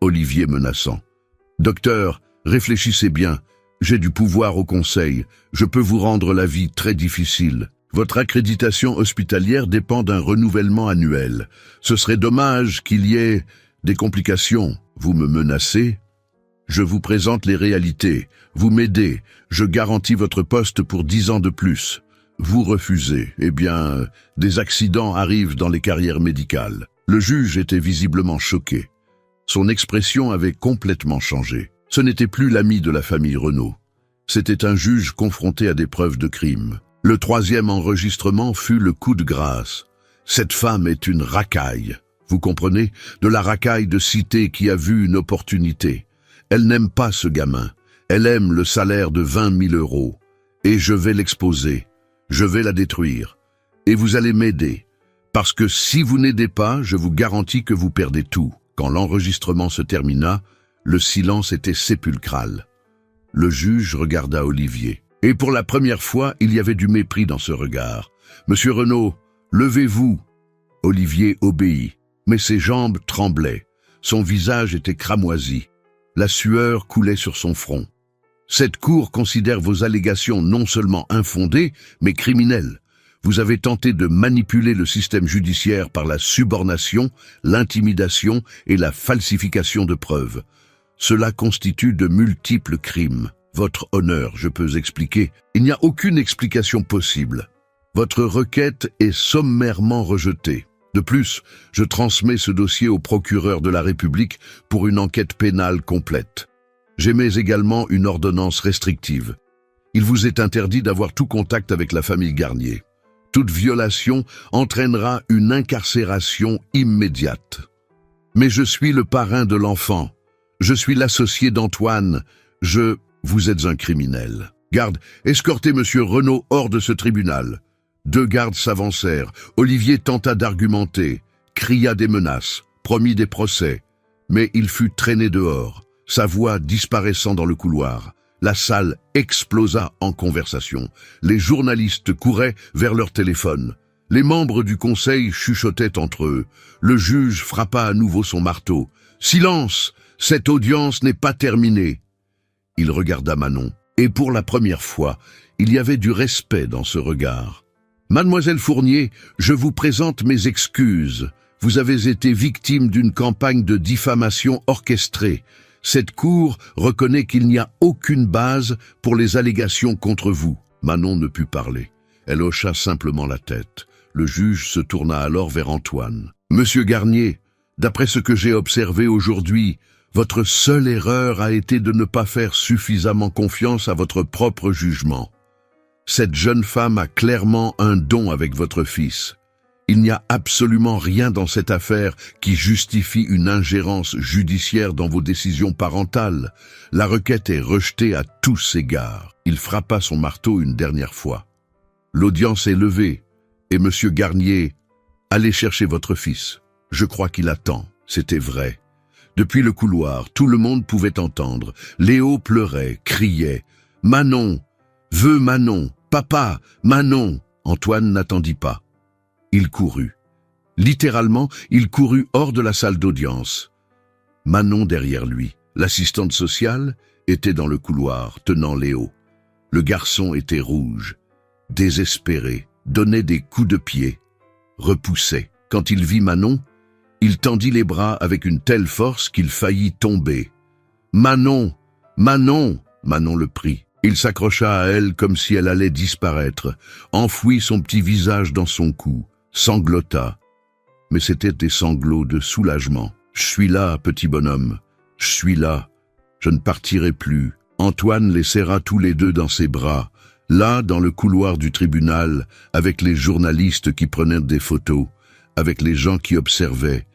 Olivier menaçant. « Docteur, réfléchissez bien. J'ai du pouvoir au conseil. Je peux vous rendre la vie très difficile. Votre accréditation hospitalière dépend d'un renouvellement annuel. Ce serait dommage qu'il y ait des complications. Vous me menacez ? Je vous présente les réalités. Vous m'aidez. Je garantis votre poste pour 10 ans de plus. Vous refusez. Eh bien, des accidents arrivent dans les carrières médicales. » Le juge était visiblement choqué. Son expression avait complètement changé. Ce n'était plus l'ami de la famille Renaud. C'était un juge confronté à des preuves de crime. Le troisième enregistrement fut le coup de grâce. « Cette femme est une racaille. Vous comprenez? De la racaille de cité qui a vu une opportunité. Elle n'aime pas ce gamin. Elle aime le salaire de 20 000 euros. Et je vais l'exposer. Je vais la détruire. Et vous allez m'aider. Parce que si vous n'aidez pas, je vous garantis que vous perdez tout. Quand l'enregistrement se termina, le silence était sépulcral. Le juge regarda Olivier. Et pour la première fois, il y avait du mépris dans ce regard. « Monsieur Renaud, levez-vous !» Olivier obéit, mais ses jambes tremblaient. Son visage était cramoisi. La sueur coulait sur son front. Cette cour considère vos allégations non seulement infondées, mais criminelles. Vous avez tenté de manipuler le système judiciaire par la subornation, l'intimidation et la falsification de preuves. Cela constitue de multiples crimes. Votre honneur, je peux expliquer. Il n'y a aucune explication possible. Votre requête est sommairement rejetée. De plus, je transmets ce dossier au procureur de la République pour une enquête pénale complète. J'émets également une ordonnance restrictive. Il vous est interdit d'avoir tout contact avec la famille Garnier. Toute violation entraînera une incarcération immédiate. Mais je suis le parrain de l'enfant. Je suis l'associé d'Antoine. Vous êtes un criminel. Garde, escortez monsieur Renaud hors de ce tribunal. 2 gardes s'avancèrent. Olivier tenta d'argumenter, cria des menaces, promit des procès. Mais il fut traîné dehors, sa voix disparaissant dans le couloir. La salle explosa en conversation. Les journalistes couraient vers leur téléphone. Les membres du conseil chuchotaient entre eux. Le juge frappa à nouveau son marteau. « Silence! Cette audience n'est pas terminée !» Il regarda Manon, et pour la première fois, il y avait du respect dans ce regard. « Mademoiselle Fournier, je vous présente mes excuses. Vous avez été victime d'une campagne de diffamation orchestrée. Cette cour reconnaît qu'il n'y a aucune base pour les allégations contre vous. » Manon ne put parler. Elle hocha simplement la tête. Le juge se tourna alors vers Antoine. « Monsieur Garnier, d'après ce que j'ai observé aujourd'hui, votre seule erreur a été de ne pas faire suffisamment confiance à votre propre jugement. Cette jeune femme a clairement un don avec votre fils. Il n'y a absolument rien dans cette affaire qui justifie une ingérence judiciaire dans vos décisions parentales. La requête est rejetée à tous égards. » Il frappa son marteau une dernière fois. « L'audience est levée, et monsieur Garnier, allez chercher votre fils. Je crois qu'il attend. » C'était vrai. Depuis le couloir, tout le monde pouvait entendre. Léo pleurait, criait. « Manon! Veux Manon! Papa! Manon !» Antoine n'attendit pas. Il courut. Littéralement, il courut hors de la salle d'audience. Manon derrière lui. L'assistante sociale était dans le couloir, tenant Léo. Le garçon était rouge, désespéré, donnait des coups de pied, repoussait. Quand il vit Manon, il tendit les bras avec une telle force qu'il faillit tomber. « Manon! Manon !» Manon le prit. Il s'accrocha à elle comme si elle allait disparaître, enfouit son petit visage dans son cou, sanglota. Mais c'étaient des sanglots de soulagement. « Je suis là, petit bonhomme. Je suis là. Je ne partirai plus. » Antoine les serra tous les deux dans ses bras, là dans le couloir du tribunal, avec les journalistes qui prenaient des photos, avec les gens qui observaient.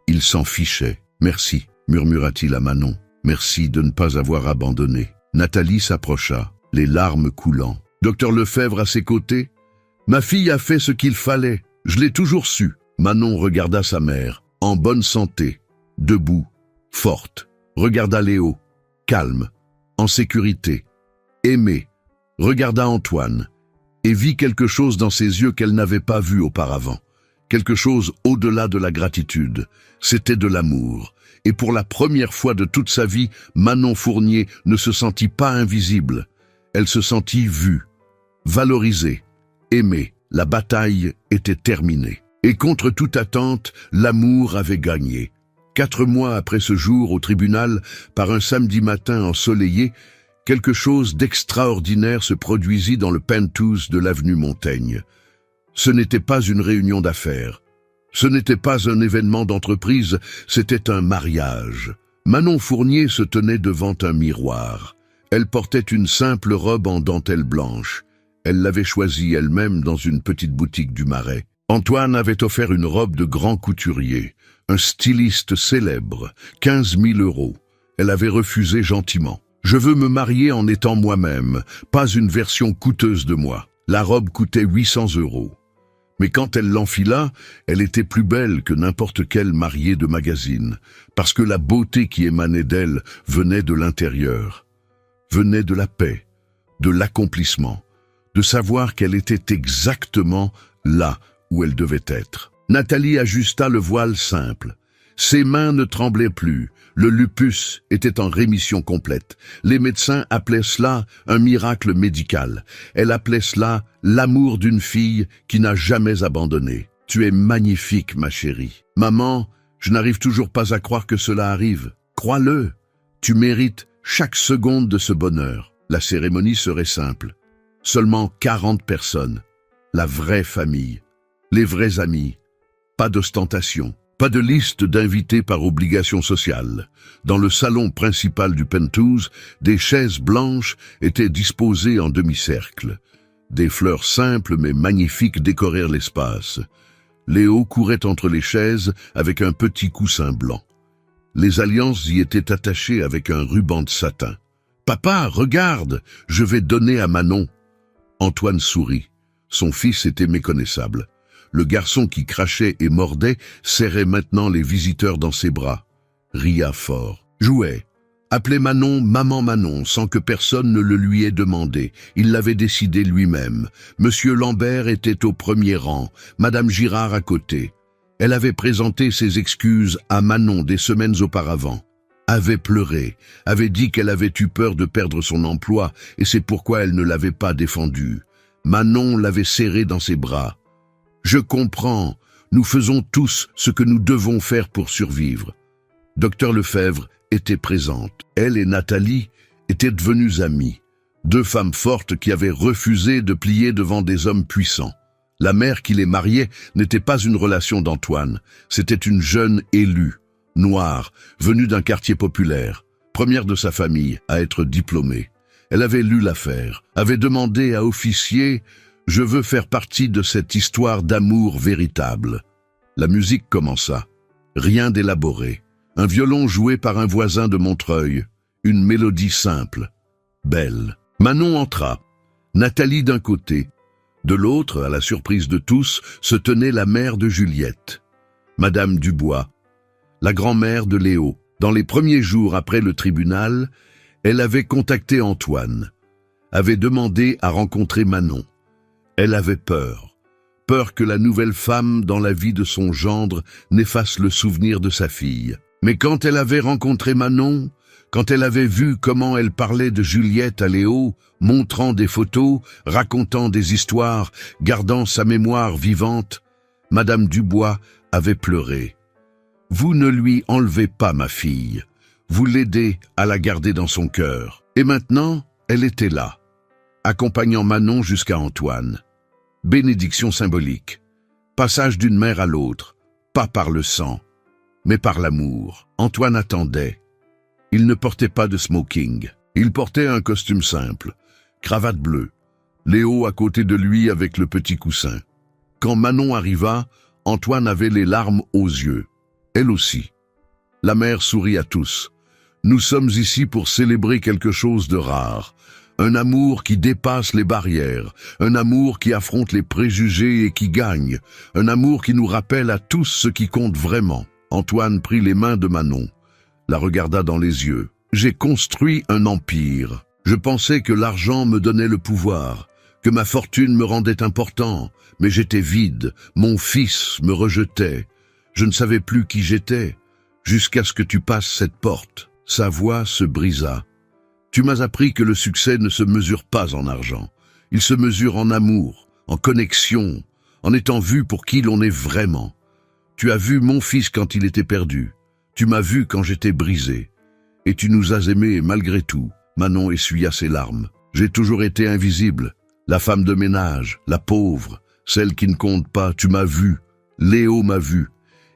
Il s'en fichait. « Merci, » murmura-t-il à Manon. « Merci de ne pas avoir abandonné. » Nathalie s'approcha, les larmes coulant. Docteur Lefebvre à ses côtés. « Ma fille a fait ce qu'il fallait. Je l'ai toujours su. » Manon regarda sa mère, en bonne santé, debout, forte. Regarda Léo, calme, en sécurité, aimé. Regarda Antoine, et vit quelque chose dans ses yeux qu'elle n'avait pas vu auparavant. Quelque chose au-delà de la gratitude. C'était de l'amour. Et pour la première fois de toute sa vie, Manon Fournier ne se sentit pas invisible. Elle se sentit vue, valorisée, aimée. La bataille était terminée. Et contre toute attente, l'amour avait gagné. 4 mois après ce jour, au tribunal, par un samedi matin ensoleillé, quelque chose d'extraordinaire se produisit dans le penthouse de l'avenue Montaigne. Ce n'était pas une réunion d'affaires. Ce n'était pas un événement d'entreprise, c'était un mariage. Manon Fournier se tenait devant un miroir. Elle portait une simple robe en dentelle blanche. Elle l'avait choisie elle-même dans une petite boutique du Marais. Antoine avait offert une robe de grand couturier, un styliste célèbre, 15 000 €. Elle avait refusé gentiment. Je veux me marier en étant moi-même, pas une version coûteuse de moi. La robe coûtait 800 €. Mais quand elle l'enfila, elle était plus belle que n'importe quelle mariée de magazine, parce que la beauté qui émanait d'elle venait de l'intérieur, venait de la paix, de l'accomplissement, de savoir qu'elle était exactement là où elle devait être. Nathalie ajusta le voile simple. Ses mains ne tremblaient plus, le lupus était en rémission complète. Les médecins appelaient cela un miracle médical. Elle appelait cela l'amour d'une fille qui n'a jamais abandonné. Tu es magnifique, ma chérie. Maman, je n'arrive toujours pas à croire que cela arrive. Crois-le, tu mérites chaque seconde de ce bonheur. La cérémonie serait simple. Seulement 40 personnes. La vraie famille. Les vrais amis. Pas d'ostentation. Pas de liste d'invités par obligation sociale. Dans le salon principal du Penthouse, des chaises blanches étaient disposées en demi-cercle. Des fleurs simples mais magnifiques décorèrent l'espace. Léo courait entre les chaises avec un petit coussin blanc. Les alliances y étaient attachées avec un ruban de satin. « Papa, regarde, je vais donner à Manon. » Antoine sourit. Son fils était méconnaissable. Le garçon qui crachait et mordait serrait maintenant les visiteurs dans ses bras. Ria fort. Jouait. Appelait Manon Maman Manon sans que personne ne le lui ait demandé. Il l'avait décidé lui-même. Monsieur Lambert était au premier rang, Madame Girard à côté. Elle avait présenté ses excuses à Manon des semaines auparavant. Avait pleuré, avait dit qu'elle avait eu peur de perdre son emploi et c'est pourquoi elle ne l'avait pas défendu. Manon l'avait serré dans ses bras. Je comprends, nous faisons tous ce que nous devons faire pour survivre. Docteur Lefebvre était présente. Elle et Nathalie étaient devenues amies. Deux femmes fortes qui avaient refusé de plier devant des hommes puissants. La mère qui les mariait n'était pas une relation d'Antoine. C'était une jeune élue, noire, venue d'un quartier populaire, première de sa famille à être diplômée. Elle avait lu l'affaire, avait demandé à officier « Je veux faire partie de cette histoire d'amour véritable ». La musique commença. Rien d'élaboré. Un violon joué par un voisin de Montreuil. Une mélodie simple. Belle. Manon entra. Nathalie d'un côté. De l'autre, à la surprise de tous, se tenait la mère de Juliette. Madame Dubois. La grand-mère de Léo. Dans les premiers jours après le tribunal, elle avait contacté Antoine. Avait demandé à rencontrer Manon. Elle avait peur. Peur que la nouvelle femme dans la vie de son gendre n'efface le souvenir de sa fille. Mais quand elle avait rencontré Manon, quand elle avait vu comment elle parlait de Juliette à Léo, montrant des photos, racontant des histoires, gardant sa mémoire vivante, Madame Dubois avait pleuré. « Vous ne lui enlevez pas ma fille. Vous l'aidez à la garder dans son cœur. » Et maintenant, elle était là, accompagnant Manon jusqu'à Antoine. Bénédiction symbolique. Passage d'une mère à l'autre, pas par le sang, mais par l'amour. Antoine attendait. Il ne portait pas de smoking. Il portait un costume simple, cravate bleue. Léo à côté de lui avec le petit coussin. Quand Manon arriva, Antoine avait les larmes aux yeux. Elle aussi. La mère sourit à tous. Nous sommes ici pour célébrer quelque chose de rare. Un amour qui dépasse les barrières, un amour qui affronte les préjugés et qui gagne, un amour qui nous rappelle à tous ce qui compte vraiment. Antoine prit les mains de Manon, la regarda dans les yeux. J'ai construit un empire. Je pensais que l'argent me donnait le pouvoir, que ma fortune me rendait important, mais j'étais vide, mon fils me rejetait. Je ne savais plus qui j'étais, jusqu'à ce que tu passes cette porte. Sa voix se brisa. Tu m'as appris que le succès ne se mesure pas en argent. Il se mesure en amour, en connexion, en étant vu pour qui l'on est vraiment. Tu as vu mon fils quand il était perdu. Tu m'as vu quand j'étais brisé. Et tu nous as aimés malgré tout. Manon essuya ses larmes. J'ai toujours été invisible. La femme de ménage, la pauvre, celle qui ne compte pas. Tu m'as vu. Léo m'a vu.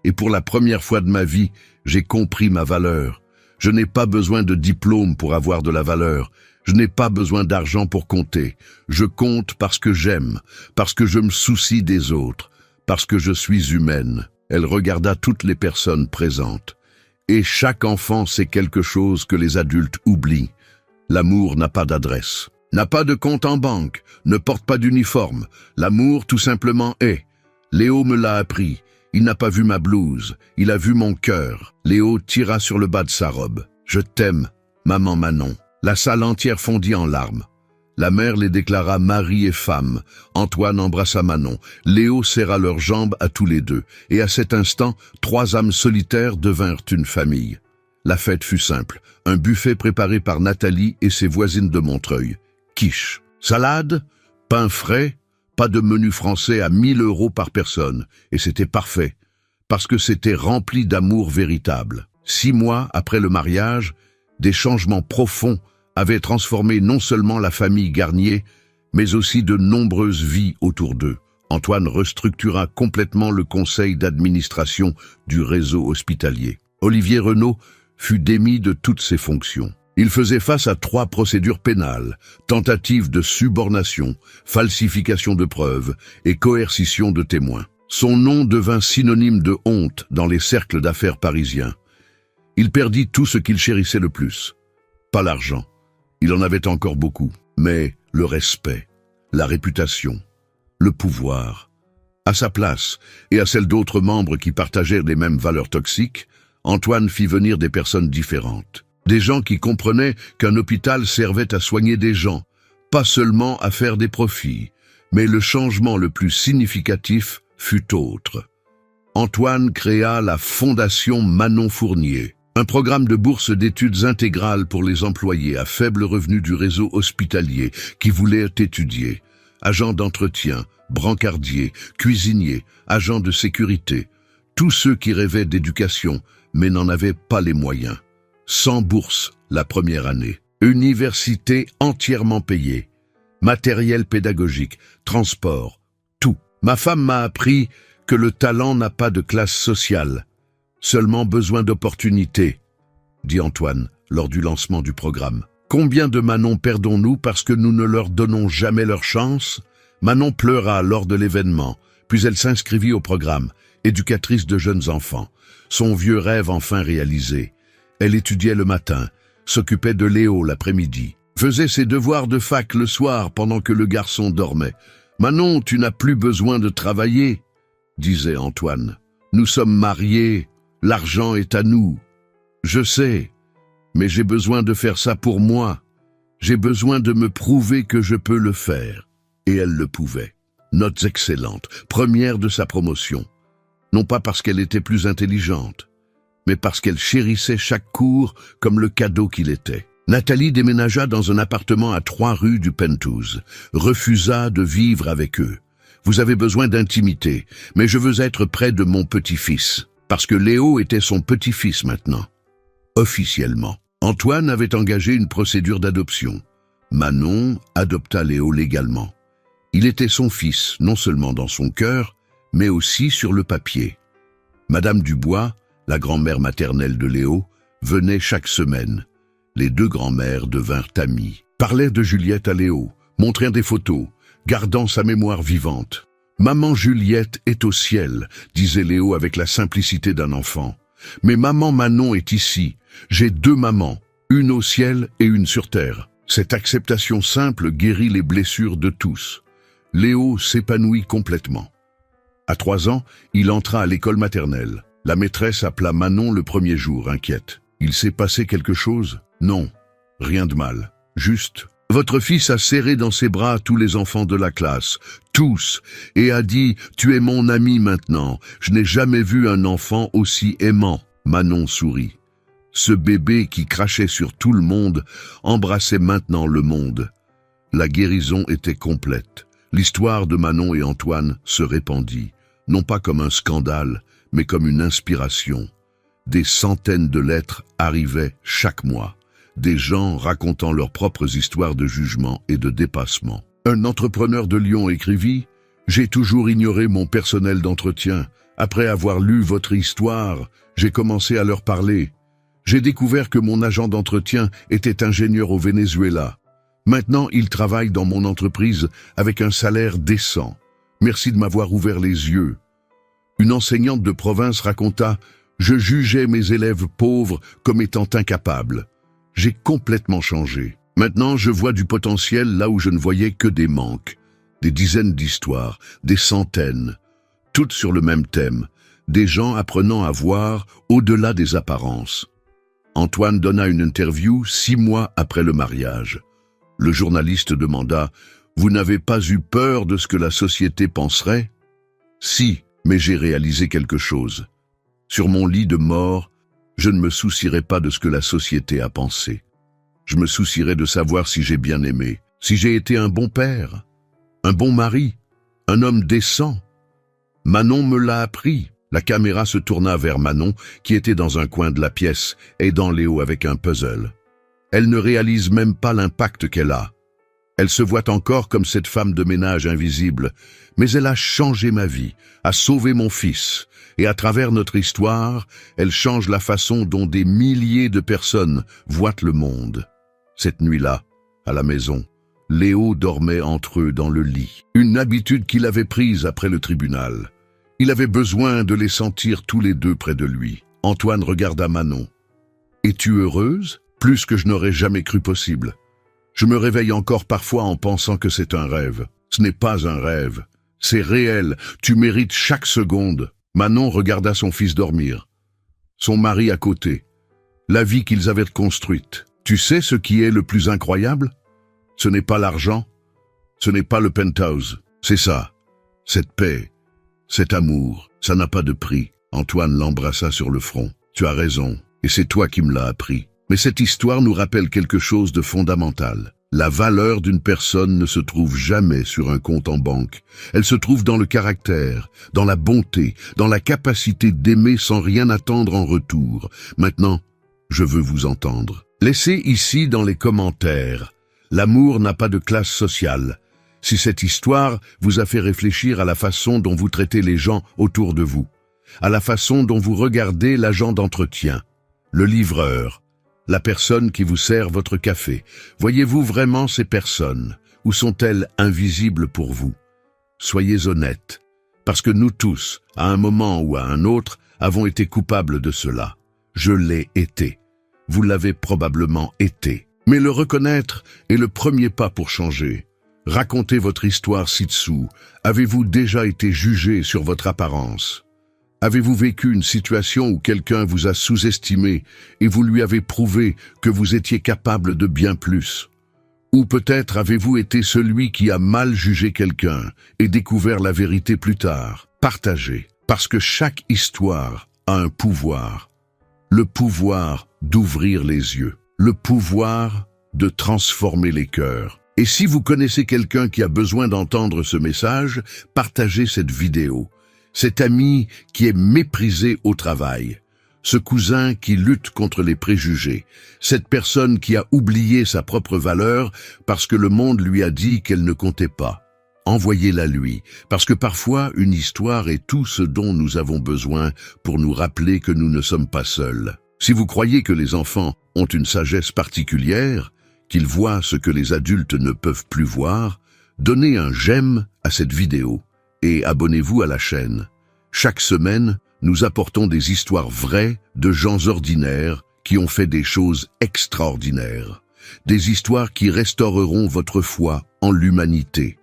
Et pour la première fois de ma vie, j'ai compris ma valeur. Je n'ai pas besoin de diplôme pour avoir de la valeur. Je n'ai pas besoin d'argent pour compter. Je compte parce que j'aime, parce que je me soucie des autres, parce que je suis humaine. Elle regarda toutes les personnes présentes. Et chaque enfant sait quelque chose que les adultes oublient. L'amour n'a pas d'adresse, n'a pas de compte en banque, ne porte pas d'uniforme. L'amour tout simplement est. Léo me l'a appris. Il n'a pas vu ma blouse, il a vu mon cœur. Léo tira sur le bas de sa robe. Je t'aime, maman Manon. La salle entière fondit en larmes. La mère les déclara mari et femme. Antoine embrassa Manon. Léo serra leurs jambes à tous les deux. Et à cet instant, 3 âmes solitaires devinrent une famille. La fête fut simple. Un buffet préparé par Nathalie et ses voisines de Montreuil. Quiche, salade, pain frais, pas de menu français à 1 000 € par personne. Et c'était parfait, parce que c'était rempli d'amour véritable. 6 mois après le mariage, des changements profonds avaient transformé non seulement la famille Garnier, mais aussi de nombreuses vies autour d'eux. Antoine restructura complètement le conseil d'administration du réseau hospitalier. Olivier Renaud fut démis de toutes ses fonctions. Il faisait face à 3 procédures pénales, tentative de subornation, falsification de preuves et coercition de témoins. Son nom devint synonyme de honte dans les cercles d'affaires parisiens. Il perdit tout ce qu'il chérissait le plus. Pas l'argent, il en avait encore beaucoup, mais le respect, la réputation, le pouvoir. À sa place et à celle d'autres membres qui partageaient les mêmes valeurs toxiques, Antoine fit venir des personnes différentes. Des gens qui comprenaient qu'un hôpital servait à soigner des gens, pas seulement à faire des profits. Mais le changement le plus significatif fut autre. Antoine créa la Fondation Manon Fournier, un programme de bourse d'études intégrales pour les employés à faible revenu du réseau hospitalier qui voulaient étudier. Agents d'entretien, brancardiers, cuisiniers, agents de sécurité, tous ceux qui rêvaient d'éducation mais n'en avaient pas les moyens. Sans bourse la première année. Université entièrement payée. Matériel pédagogique, transport, tout. Ma femme m'a appris que le talent n'a pas de classe sociale, seulement besoin d'opportunités, dit Antoine lors du lancement du programme. Combien de Manon perdons-nous parce que nous ne leur donnons jamais leur chance? Manon pleura lors de l'événement, puis elle s'inscrivit au programme, éducatrice de jeunes enfants. Son vieux rêve enfin réalisé. Elle étudiait le matin, s'occupait de Léo l'après-midi, faisait ses devoirs de fac le soir pendant que le garçon dormait. « Manon, tu n'as plus besoin de travailler », disait Antoine. « Nous sommes mariés, l'argent est à nous. Je sais, mais j'ai besoin de faire ça pour moi. J'ai besoin de me prouver que je peux le faire. » Et elle le pouvait. Notes excellentes, première de sa promotion. Non pas parce qu'elle était plus intelligente, mais parce qu'elle chérissait chaque cours comme le cadeau qu'il était. Nathalie déménagea dans un appartement à 3 rues du Penthouse, refusa de vivre avec eux. « Vous avez besoin d'intimité, mais je veux être près de mon petit-fils. » Parce que Léo était son petit-fils maintenant. Officiellement. Antoine avait engagé une procédure d'adoption. Manon adopta Léo légalement. Il était son fils, non seulement dans son cœur, mais aussi sur le papier. Madame Dubois, la grand-mère maternelle de Léo, venait chaque semaine. Les 2 grands-mères devinrent amies, parlaient de Juliette à Léo, montrèrent des photos, gardant sa mémoire vivante. « Maman Juliette est au ciel », disait Léo avec la simplicité d'un enfant. « Mais maman Manon est ici. J'ai 2 mamans, une au ciel et une sur terre. » Cette acceptation simple guérit les blessures de tous. Léo s'épanouit complètement. À 3 ans, il entra à l'école maternelle. La maîtresse appela Manon le premier jour, inquiète. « Il s'est passé quelque chose ?»« Non, rien de mal. Juste, votre fils a serré dans ses bras tous les enfants de la classe, tous, et a dit « Tu es mon ami maintenant. Je n'ai jamais vu un enfant aussi aimant. » Manon sourit. Ce bébé qui crachait sur tout le monde embrassait maintenant le monde. La guérison était complète. L'histoire de Manon et Antoine se répandit, non pas comme un scandale, mais comme une inspiration. Des centaines de lettres arrivaient chaque mois, des gens racontant leurs propres histoires de jugement et de dépassement. Un entrepreneur de Lyon écrivit « J'ai toujours ignoré mon personnel d'entretien. Après avoir lu votre histoire, j'ai commencé à leur parler. J'ai découvert que mon agent d'entretien était ingénieur au Venezuela. Maintenant, il travaille dans mon entreprise avec un salaire décent. Merci de m'avoir ouvert les yeux. » Une enseignante de province raconta « Je jugeais mes élèves pauvres comme étant incapables. J'ai complètement changé. Maintenant, je vois du potentiel là où je ne voyais que des manques. Des dizaines d'histoires, des centaines, toutes sur le même thème. Des gens apprenant à voir au-delà des apparences. » Antoine donna une interview 6 mois après le mariage. Le journaliste demanda « Vous n'avez pas eu peur de ce que la société penserait ?» « Si, mais j'ai réalisé quelque chose. Sur mon lit de mort, je ne me soucierai pas de ce que la société a pensé. Je me soucierai de savoir si j'ai bien aimé, si j'ai été un bon père, un bon mari, un homme décent. Manon me l'a appris. » La caméra se tourna vers Manon, qui était dans un coin de la pièce, aidant Léo avec un puzzle. Elle ne réalise même pas l'impact qu'elle a. Elle se voit encore comme cette femme de ménage invisible, mais elle a changé ma vie, a sauvé mon fils, et à travers notre histoire, elle change la façon dont des milliers de personnes voient le monde. Cette nuit-là, à la maison, Léo dormait entre eux dans le lit, une habitude qu'il avait prise après le tribunal. Il avait besoin de les sentir tous les deux près de lui. Antoine regarda Manon. « Es-tu heureuse ? Plus que je n'aurais jamais cru possible. Je me réveille encore parfois en pensant que c'est un rêve. Ce n'est pas un rêve. C'est réel. Tu mérites chaque seconde. » Manon regarda son fils dormir. Son mari à côté. La vie qu'ils avaient construite. Tu sais ce qui est le plus incroyable ? Ce n'est pas l'argent. Ce n'est pas le penthouse. C'est ça. Cette paix. Cet amour. Ça n'a pas de prix. Antoine l'embrassa sur le front. Tu as raison. Et c'est toi qui me l'as appris. Mais cette histoire nous rappelle quelque chose de fondamental. La valeur d'une personne ne se trouve jamais sur un compte en banque. Elle se trouve dans le caractère, dans la bonté, dans la capacité d'aimer sans rien attendre en retour. Maintenant, je veux vous entendre. Laissez ici dans les commentaires. L'amour n'a pas de classe sociale. Si cette histoire vous a fait réfléchir à la façon dont vous traitez les gens autour de vous, à la façon dont vous regardez l'agent d'entretien, le livreur, la personne qui vous sert votre café. Voyez-vous vraiment ces personnes, ou sont-elles invisibles pour vous? Soyez honnêtes, parce que nous tous, à un moment ou à un autre, avons été coupables de cela. Je l'ai été. Vous l'avez probablement été. Mais le reconnaître est le premier pas pour changer. Racontez votre histoire ci-dessous. Avez-vous déjà été jugé sur votre apparence? Avez-vous vécu une situation où quelqu'un vous a sous-estimé et vous lui avez prouvé que vous étiez capable de bien plus? Ou peut-être avez-vous été celui qui a mal jugé quelqu'un et découvert la vérité plus tard? Partagez, parce que chaque histoire a un pouvoir. Le pouvoir d'ouvrir les yeux, le pouvoir de transformer les cœurs. Et si vous connaissez quelqu'un qui a besoin d'entendre ce message, partagez cette vidéo. Cet ami qui est méprisé au travail, ce cousin qui lutte contre les préjugés, cette personne qui a oublié sa propre valeur parce que le monde lui a dit qu'elle ne comptait pas. Envoyez-la lui, parce que parfois une histoire est tout ce dont nous avons besoin pour nous rappeler que nous ne sommes pas seuls. Si vous croyez que les enfants ont une sagesse particulière, qu'ils voient ce que les adultes ne peuvent plus voir, donnez un j'aime à cette vidéo. Et abonnez-vous à la chaîne. Chaque semaine, nous apportons des histoires vraies de gens ordinaires qui ont fait des choses extraordinaires. Des histoires qui restaureront votre foi en l'humanité.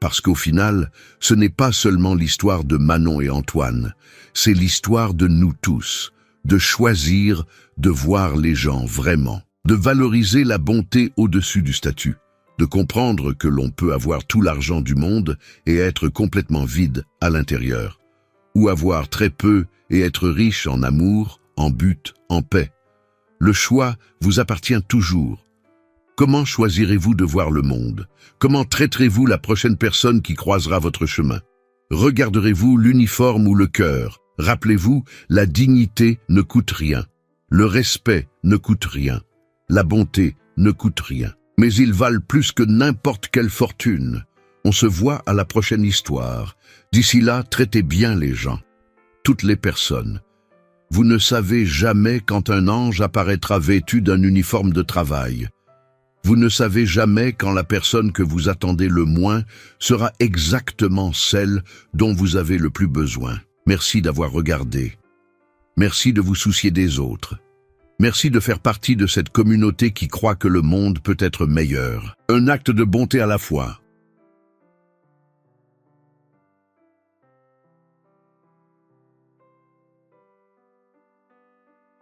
Parce qu'au final, ce n'est pas seulement l'histoire de Manon et Antoine, c'est l'histoire de nous tous, de choisir de voir les gens vraiment, de valoriser la bonté au-dessus du statut. De comprendre que l'on peut avoir tout l'argent du monde et être complètement vide à l'intérieur, ou avoir très peu et être riche en amour, en but, en paix. Le choix vous appartient toujours. Comment choisirez-vous de voir le monde? Comment traiterez-vous la prochaine personne qui croisera votre chemin? Regarderez-vous l'uniforme ou le cœur? Rappelez-vous, la dignité ne coûte rien. Le respect ne coûte rien. La bonté ne coûte rien. Mais ils valent plus que n'importe quelle fortune. On se voit à la prochaine histoire. D'ici là, traitez bien les gens, toutes les personnes. Vous ne savez jamais quand un ange apparaîtra vêtu d'un uniforme de travail. Vous ne savez jamais quand la personne que vous attendez le moins sera exactement celle dont vous avez le plus besoin. Merci d'avoir regardé. Merci de vous soucier des autres. Merci de faire partie de cette communauté qui croit que le monde peut être meilleur. Un acte de bonté à la fois.